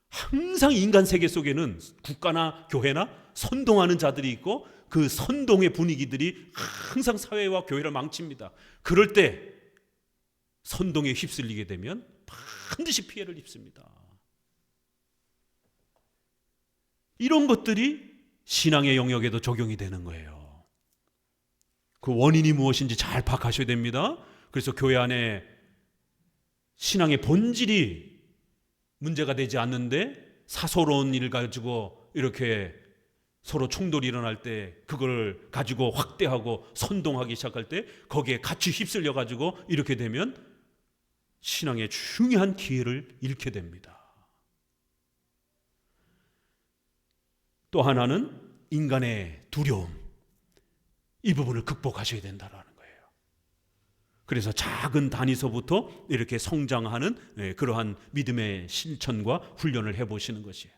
항상 인간 세계 속에는 국가나 교회나 선동하는 자들이 있고 그 선동의 분위기들이 항상 사회와 교회를 망칩니다. 그럴 때 선동에 휩쓸리게 되면 반드시 피해를 입습니다. 이런 것들이 신앙의 영역에도 적용이 되는 거예요. 그 원인이 무엇인지 잘 파악하셔야 됩니다. 그래서 교회 안에 신앙의 본질이 문제가 되지 않는데 사소로운 일을 가지고 이렇게 서로 충돌이 일어날 때 그걸 가지고 확대하고 선동하기 시작할 때 거기에 같이 휩쓸려 가지고 이렇게 되면 신앙의 중요한 기회를 잃게 됩니다. 또 하나는 인간의 두려움. 이 부분을 극복하셔야 된다는 거예요. 그래서 작은 단위서부터 이렇게 성장하는 그러한 믿음의 실천과 훈련을 해보시는 것이에요.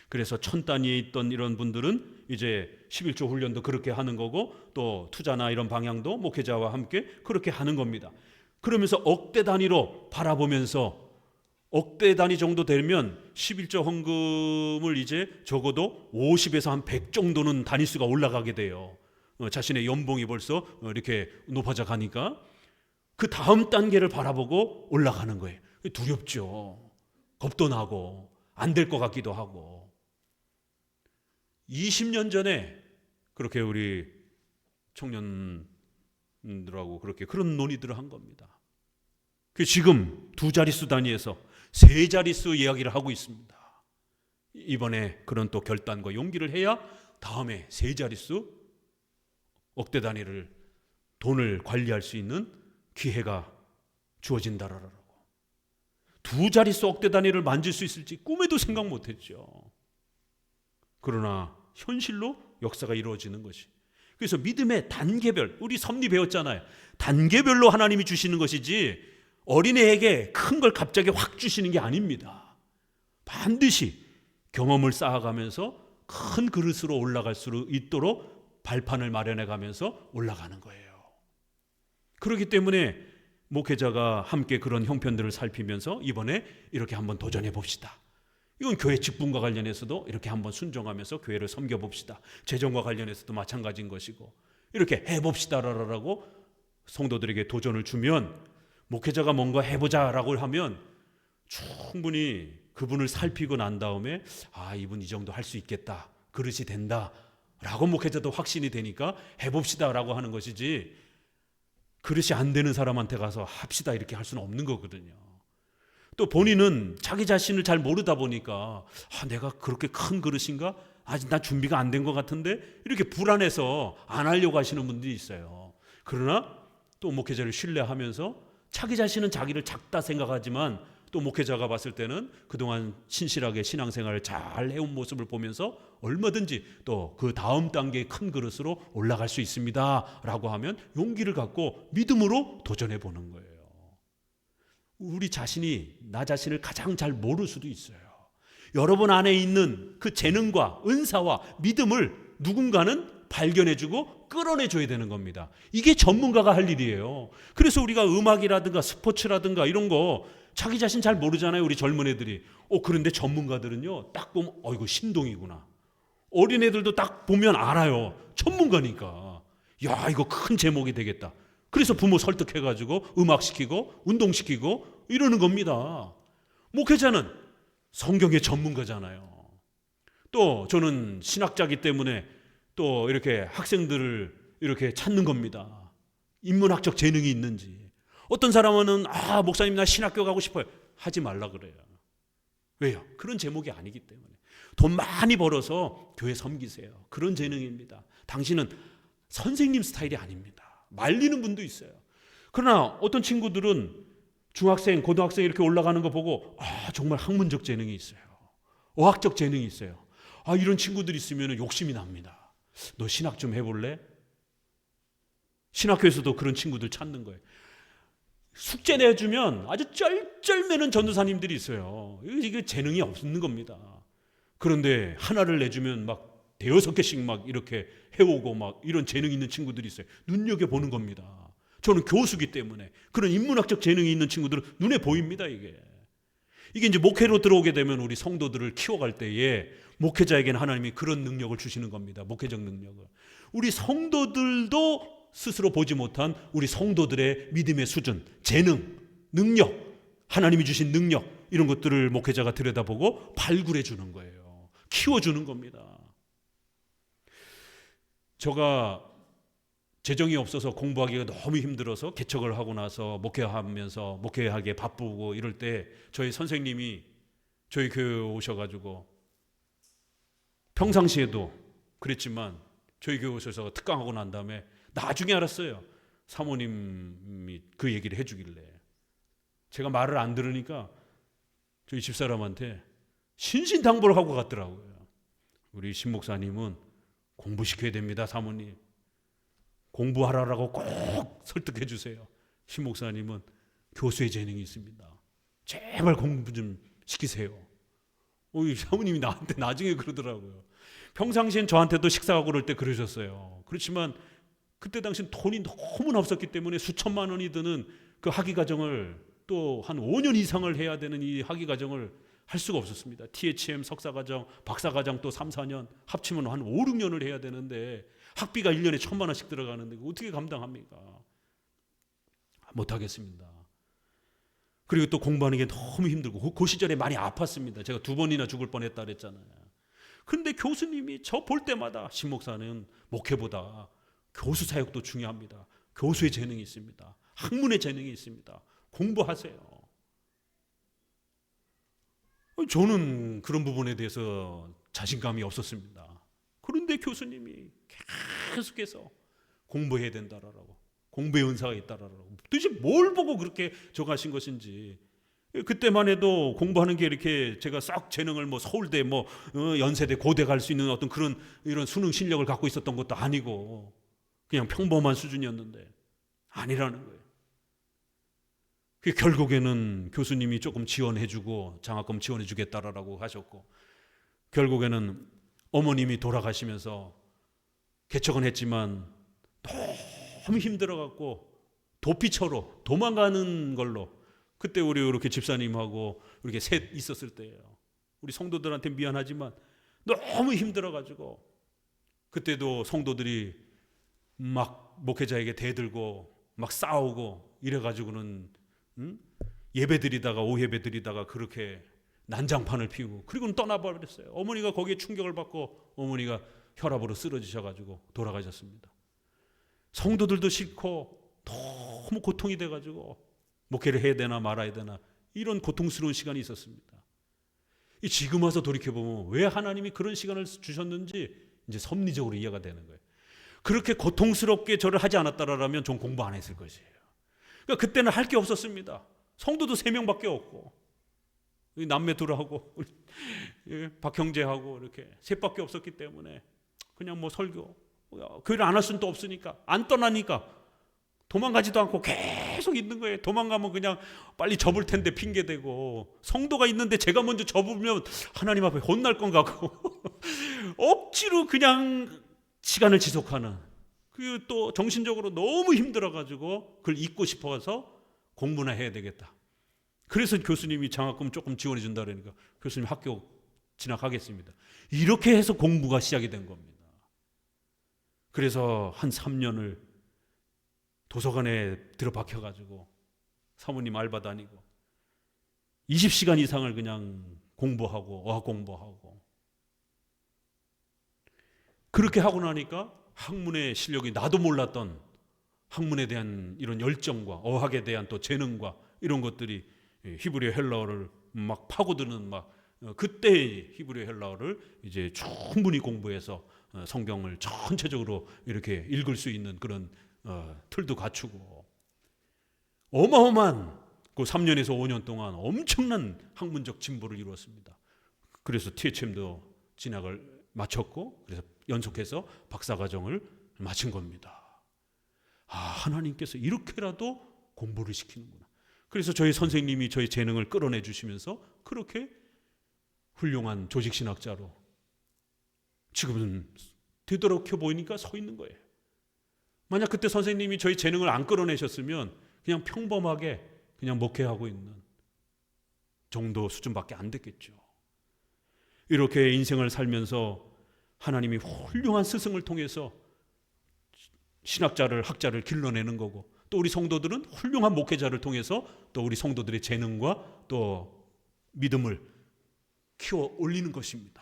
그래서 1000단위에 있던 이런 분들은 이제 11조 훈련도 그렇게 하는 거고 또 투자나 이런 방향도 목회자와 함께 그렇게 하는 겁니다. 그러면서 억대 단위로 바라보면서 억대 단위 정도 되면 11조 헌금을 이제 적어도 50에서 한 100 정도는 단위수가 올라가게 돼요. 자신의 연봉이 벌써 이렇게 높아져 가니까 그 다음 단계를 바라보고 올라가는 거예요. 두렵죠. 겁도 나고 안 될 것 같기도 하고. 20년 전에 그렇게 우리 청년들하고 그렇게 그런 논의들을 한 겁니다. 지금 2자릿수 단위에서 3자릿수 이야기를 하고 있습니다. 이번에 그런 또 결단과 용기를 해야 다음에 3자릿수 억대 단위를 돈을 관리할 수 있는 기회가 주어진다라고. 2자릿수 억대 단위를 만질 수 있을지 꿈에도 생각 못했죠. 그러나 현실로 역사가 이루어지는 것이. 그래서 믿음의 단계별, 우리 섭리 배웠잖아요. 단계별로 하나님이 주시는 것이지 어린애에게 큰 걸 갑자기 확 주시는 게 아닙니다. 반드시 경험을 쌓아가면서 큰 그릇으로 올라갈 수 있도록 발판을 마련해 가면서 올라가는 거예요. 그렇기 때문에 목회자가 함께 그런 형편들을 살피면서 이번에 이렇게 한번 도전해 봅시다. 이건 교회 직분과 관련해서도 이렇게 한번 순종하면서 교회를 섬겨봅시다. 재정과 관련해서도 마찬가지인 것이고 이렇게 해봅시다라고 성도들에게 도전을 주면 목회자가 뭔가 해보자라고 하면 충분히 그분을 살피고 난 다음에 아, 이분 이 정도 할 수 있겠다, 그릇이 된다라고 목회자도 확신이 되니까 해봅시다라고 하는 것이지 그릇이 안 되는 사람한테 가서 합시다 이렇게 할 수는 없는 거거든요. 또 본인은 자기 자신을 잘 모르다 보니까 아, 내가 그렇게 큰 그릇인가? 아직 나 준비가 안 된 것 같은데 이렇게 불안해서 안 하려고 하시는 분들이 있어요. 그러나 또 목회자를 신뢰하면서 자기 자신은 자기를 작다 생각하지만 또 목회자가 봤을 때는 그동안 신실하게 신앙생활을 잘 해온 모습을 보면서 얼마든지 또 그 다음 단계의 큰 그릇으로 올라갈 수 있습니다 라고 하면 용기를 갖고 믿음으로 도전해 보는 거예요. 우리 자신이 나 자신을 가장 잘 모를 수도 있어요. 여러분 안에 있는 그 재능과 은사와 믿음을 누군가는 발견해주고 끌어내줘야 되는 겁니다. 이게 전문가가 할 일이에요. 그래서 우리가 음악이라든가 스포츠라든가 이런 거 자기 자신 잘 모르잖아요. 우리 젊은 애들이. 그런데 전문가들은요 딱 보면 이거 신동이구나. 어린애들도 딱 보면 알아요. 전문가니까. 야, 이거 큰 제목이 되겠다. 그래서 부모 설득해가지고 음악시키고 운동시키고 이러는 겁니다. 목회자는 성경의 전문가잖아요. 또 저는 신학자이기 때문에 또 이렇게 학생들을 이렇게 찾는 겁니다. 인문학적 재능이 있는지. 어떤 사람은 목사님 나 신학교 가고 싶어요. 하지 말라 그래요. 왜요? 그런 제목이 아니기 때문에. 돈 많이 벌어서 교회 섬기세요. 그런 재능입니다. 당신은 선생님 스타일이 아닙니다. 말리는 분도 있어요. 그러나 어떤 친구들은 중학생, 고등학생 이렇게 올라가는 거 보고 정말 학문적 재능이 있어요. 어학적 재능이 있어요. 이런 친구들이 있으면 욕심이 납니다. 너 신학 좀 해볼래? 신학교에서도 그런 친구들 찾는 거예요. 숙제 내주면 아주 쩔쩔매는 전도사님들이 있어요. 이게 재능이 없는 겁니다. 그런데 하나를 내주면 막 대여섯 개씩 막 이렇게 해오고 막 이런 재능 있는 친구들이 있어요. 눈여겨보는 겁니다. 저는 교수기 때문에 그런 인문학적 재능이 있는 친구들은 눈에 보입니다. 이게 이제 목회로 들어오게 되면 우리 성도들을 키워갈 때에 목회자에게는 하나님이 그런 능력을 주시는 겁니다. 목회적 능력을. 우리 성도들도 스스로 보지 못한 우리 성도들의 믿음의 수준, 재능, 능력, 하나님이 주신 능력, 이런 것들을 목회자가 들여다보고 발굴해 주는 거예요. 키워주는 겁니다. 제가 재정이 없어서 공부하기가 너무 힘들어서 개척을 하고 나서 목회하면서 목회하기에 바쁘고 이럴 때 저희 선생님이 저희 교회에 오셔가지고, 평상시에도 그랬지만 저희 교회 오셔서 특강하고 난 다음에 나중에 알았어요. 사모님이 그 얘기를 해주길래 제가 말을 안 들으니까 저희 집사람한테 신신당부를 하고 갔더라고요. 우리 신 목사님은 공부시켜야 됩니다. 사모님 공부하라고 꼭 설득해 주세요. 신 목사님은 교수의 재능이 있습니다. 제발 공부 좀 시키세요. 사모님이 나한테 나중에 그러더라고요. 평상시엔 저한테도 식사하고 그럴 때 그러셨어요. 그렇지만 그때 당시엔 돈이 너무나 없었기 때문에 수천만 원이 드는 그 학위과정을 또 한 5년 이상을 해야 되는 이 학위과정을 할 수가 없었습니다. THM 석사과정, 박사과정 또 3, 4년 합치면 한 5, 6년을 해야 되는데 학비가 1년에 1,000만 원씩 들어가는데 어떻게 감당합니까? 못하겠습니다. 그리고 또 공부하는 게 너무 힘들고 그 시절에 많이 아팠습니다. 제가 2번이나 죽을 뻔했다 그랬잖아요. 그런데 교수님이 저 볼 때마다 신 목사는 목회보다 교수 사역도 중요합니다. 교수의 재능이 있습니다. 학문의 재능이 있습니다. 공부하세요. 저는 그런 부분에 대해서 자신감이 없었습니다. 그런데 교수님이 계속해서 공부해야 된다라고, 공부의 은사가 있다라고, 도대체 뭘 보고 그렇게 정하신 것인지. 그때만 해도 공부하는 게 이렇게 제가 싹 재능을 서울대 연세대 고대 갈 수 있는 어떤 그런 이런 수능 실력을 갖고 있었던 것도 아니고 그냥 평범한 수준이었는데 아니라는 거예요. 결국에는 교수님이 조금 지원해주고 장학금 지원해주겠다라고 하셨고, 결국에는 어머님이 돌아가시면서 개척은 했지만 너무 힘들어갖고 도피처로 도망가는 걸로, 그때 우리 이렇게 집사님하고 이렇게 셋 있었을 때예요. 우리 성도들한테 미안하지만 너무 힘들어가지고 그때도 성도들이 막 목회자에게 대들고 막 싸우고 이래가지고는 예배 드리다가 오예배 드리다가 그렇게 난장판을 피우고 그리고는 떠나버렸어요. 어머니가 거기에 충격을 받고 어머니가 혈압으로 쓰러지셔가지고 돌아가셨습니다. 성도들도 싫고 너무 고통이 돼가지고 목회를 해야 되나 말아야 되나 이런 고통스러운 시간이 있었습니다. 지금 와서 돌이켜보면 왜 하나님이 그런 시간을 주셨는지 이제 섭리적으로 이해가 되는 거예요. 그렇게 고통스럽게 저를 하지 않았다라면 전 공부 안 했을 것이에요. 그러니까 그때는 할 게 없었습니다. 성도도 3명밖에 없고 남매 둘하고 박형제하고 이렇게 셋밖에 없었기 때문에 그냥 설교, 교회를 안 할 수는 또 없으니까, 안 떠나니까 도망가지도 않고 계속 있는 거예요. 도망가면 그냥 빨리 접을 텐데 핑계대고, 성도가 있는데 제가 먼저 접으면 하나님 앞에 혼날 건 같고 억지로 그냥 시간을 지속하는, 그 또 정신적으로 너무 힘들어가지고 그걸 잊고 싶어서 공부나 해야 되겠다. 그래서 교수님이 장학금 조금 지원해 준다 그러니까 교수님 학교 진학하겠습니다. 이렇게 해서 공부가 시작이 된 겁니다. 그래서 한 3년을 도서관에 들어박혀가지고 사모님 알바 다니고 20시간 이상을 그냥 공부하고 어학 공부하고, 그렇게 하고 나니까 학문의 실력이, 나도 몰랐던 학문에 대한 이런 열정과 어학에 대한 또 재능과 이런 것들이 히브리어 헬라어를 막 파고드는 그때 히브리어 헬라어를 이제 충분히 공부해서 성경을 전체적으로 이렇게 읽을 수 있는 그런 틀도 갖추고, 어마어마한 그 3년에서 5년 동안 엄청난 학문적 진보를 이루었습니다. 그래서 THM도 진학을 마쳤고 그래서 연속해서 박사과정을 마친 겁니다. 하나님께서 이렇게라도 공부를 시키는구나. 그래서 저희 선생님이 저희 재능을 끌어내 주시면서 그렇게 훌륭한 조직신학자로 지금은 되돌아켜 보이니까 서 있는 거예요. 만약 그때 선생님이 저희 재능을 안 끌어내셨으면 그냥 평범하게 그냥 목회하고 있는 정도 수준밖에 안 됐겠죠. 이렇게 인생을 살면서 하나님이 훌륭한 스승을 통해서 신학자를, 학자를 길러내는 거고, 또 우리 성도들은 훌륭한 목회자를 통해서 또 우리 성도들의 재능과 또 믿음을 키워 올리는 것입니다.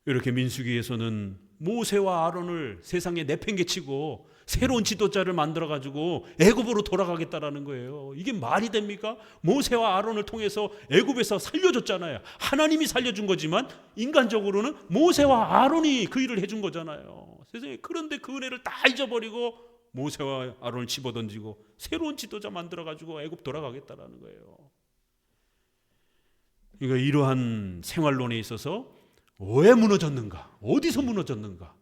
이렇게 민수기에서는 모세와 아론을 세상에 내팽개치고 새로운 지도자를 만들어가지고 애굽으로 돌아가겠다라는 거예요. 이게 말이 됩니까? 모세와 아론을 통해서 애굽에서 살려줬잖아요. 하나님이 살려준 거지만 인간적으로는 모세와 아론이 그 일을 해준 거잖아요. 세상에. 그런데 그 은혜를 다 잊어버리고 모세와 아론을 집어던지고 새로운 지도자 만들어가지고 애굽 돌아가겠다라는 거예요. 그러니까 이러한 생활론에 있어서 왜 무너졌는가? 어디서 무너졌는가?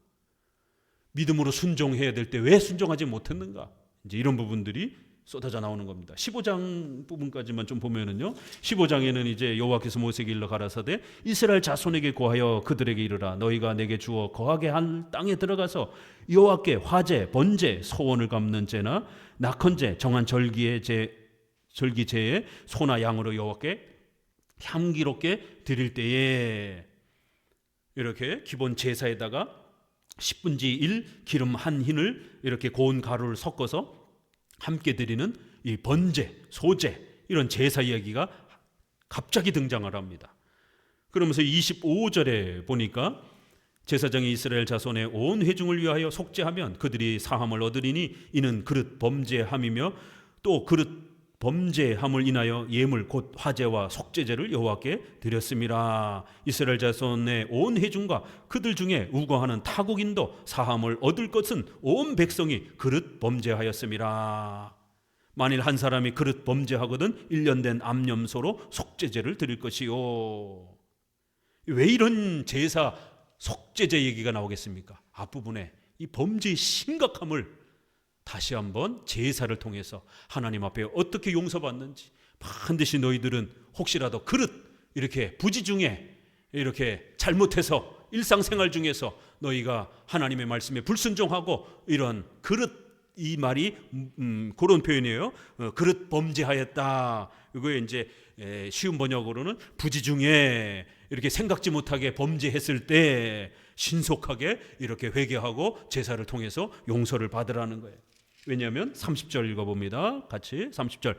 믿음으로 순종해야 될 때 왜 순종하지 못했는가? 이제 이런 부분들이 쏟아져 나오는 겁니다. 15장 부분까지만 좀 보면은요. 15장에는 이제 여호와께서 모세에게 일러 가라사대 이스라엘 자손에게 고하여 그들에게 이르라 너희가 내게 주어 거하게 한 땅에 들어가서 여호와께 화제, 번제, 소원을 갚는 제나 낙헌제, 정한 절기제에 소나 양으로 여호와께 향기롭게 드릴 때에 이렇게 기본 제사에다가 10분지 1 기름 한 흰을 이렇게 고운 가루를 섞어서 함께 드리는 이 번제, 소제 이런 제사 이야기가 갑자기 등장을 합니다. 그러면서 25절에 보니까 제사장이 이스라엘 자손의 온 회중을 위하여 속죄하면 그들이 사함을 얻으리니 이는 그릇 범죄함이며 또 그릇 범죄함을 인하여 예물 곧 화제와 속죄제를 여호와께 드렸습니다. 이스라엘 자손의 온 회중과 그들 중에 우거하는 타국인도 사함을 얻을 것은 온 백성이 그릇 범죄하였습니다. 만일 한 사람이 그릇 범죄하거든 1년 된 암염소로 속죄제를 드릴 것이요. 왜 이런 제사 속죄제 얘기가 나오겠습니까? 앞부분에 이 범죄의 심각함을 다시 한번 제사를 통해서 하나님 앞에 어떻게 용서받는지 반드시 너희들은 혹시라도 그릇 이렇게 부지 중에 이렇게 잘못해서 일상생활 중에서 너희가 하나님의 말씀에 불순종하고 이런 그릇 이 말이 그런 표현이에요. 그릇 범죄하였다. 이거에 이제 쉬운 번역으로는 부지 중에 이렇게 생각지 못하게 범죄했을 때 신속하게 이렇게 회개하고 제사를 통해서 용서를 받으라는 거예요. 왜냐하면 30절 읽어봅니다. 같이 30절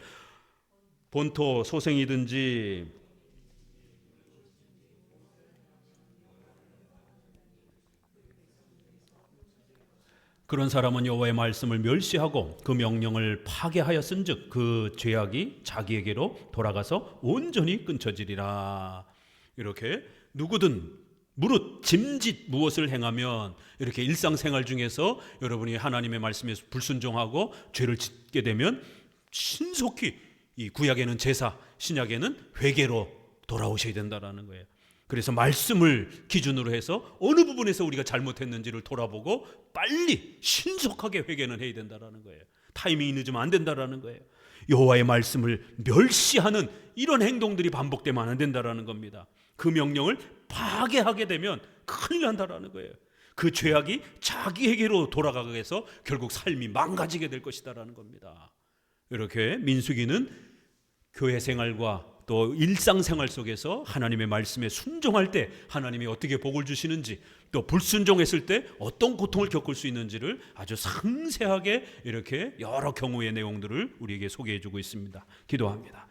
본토 소생이든지 그런 사람은 여호와의 말씀을 멸시하고 그 명령을 파괴하였은즉 그 죄악이 자기에게로 돌아가서 온전히 끊쳐지리라. 이렇게 누구든 무릇 짐짓 무엇을 행하면 이렇게 일상생활 중에서 여러분이 하나님의 말씀에 불순종하고 죄를 짓게 되면 신속히 이 구약에는 제사, 신약에는 회개로 돌아오셔야 된다는 거예요. 그래서 말씀을 기준으로 해서 어느 부분에서 우리가 잘못했는지를 돌아보고 빨리 신속하게 회개는 해야 된다는 거예요. 타이밍이 늦으면 안 된다는 거예요. 여호와의 말씀을 멸시하는 이런 행동들이 반복되면 안 된다는 겁니다. 그 명령을 파괴하게 되면 큰일 난다라는 거예요. 그 죄악이 자기에게로 돌아가게 해서 결국 삶이 망가지게 될 것이다라는 겁니다. 이렇게 민수기는 교회 생활과 또 일상생활 속에서 하나님의 말씀에 순종할 때 하나님이 어떻게 복을 주시는지 또 불순종했을 때 어떤 고통을 겪을 수 있는지를 아주 상세하게 이렇게 여러 경우의 내용들을 우리에게 소개해 주고 있습니다. 기도합니다.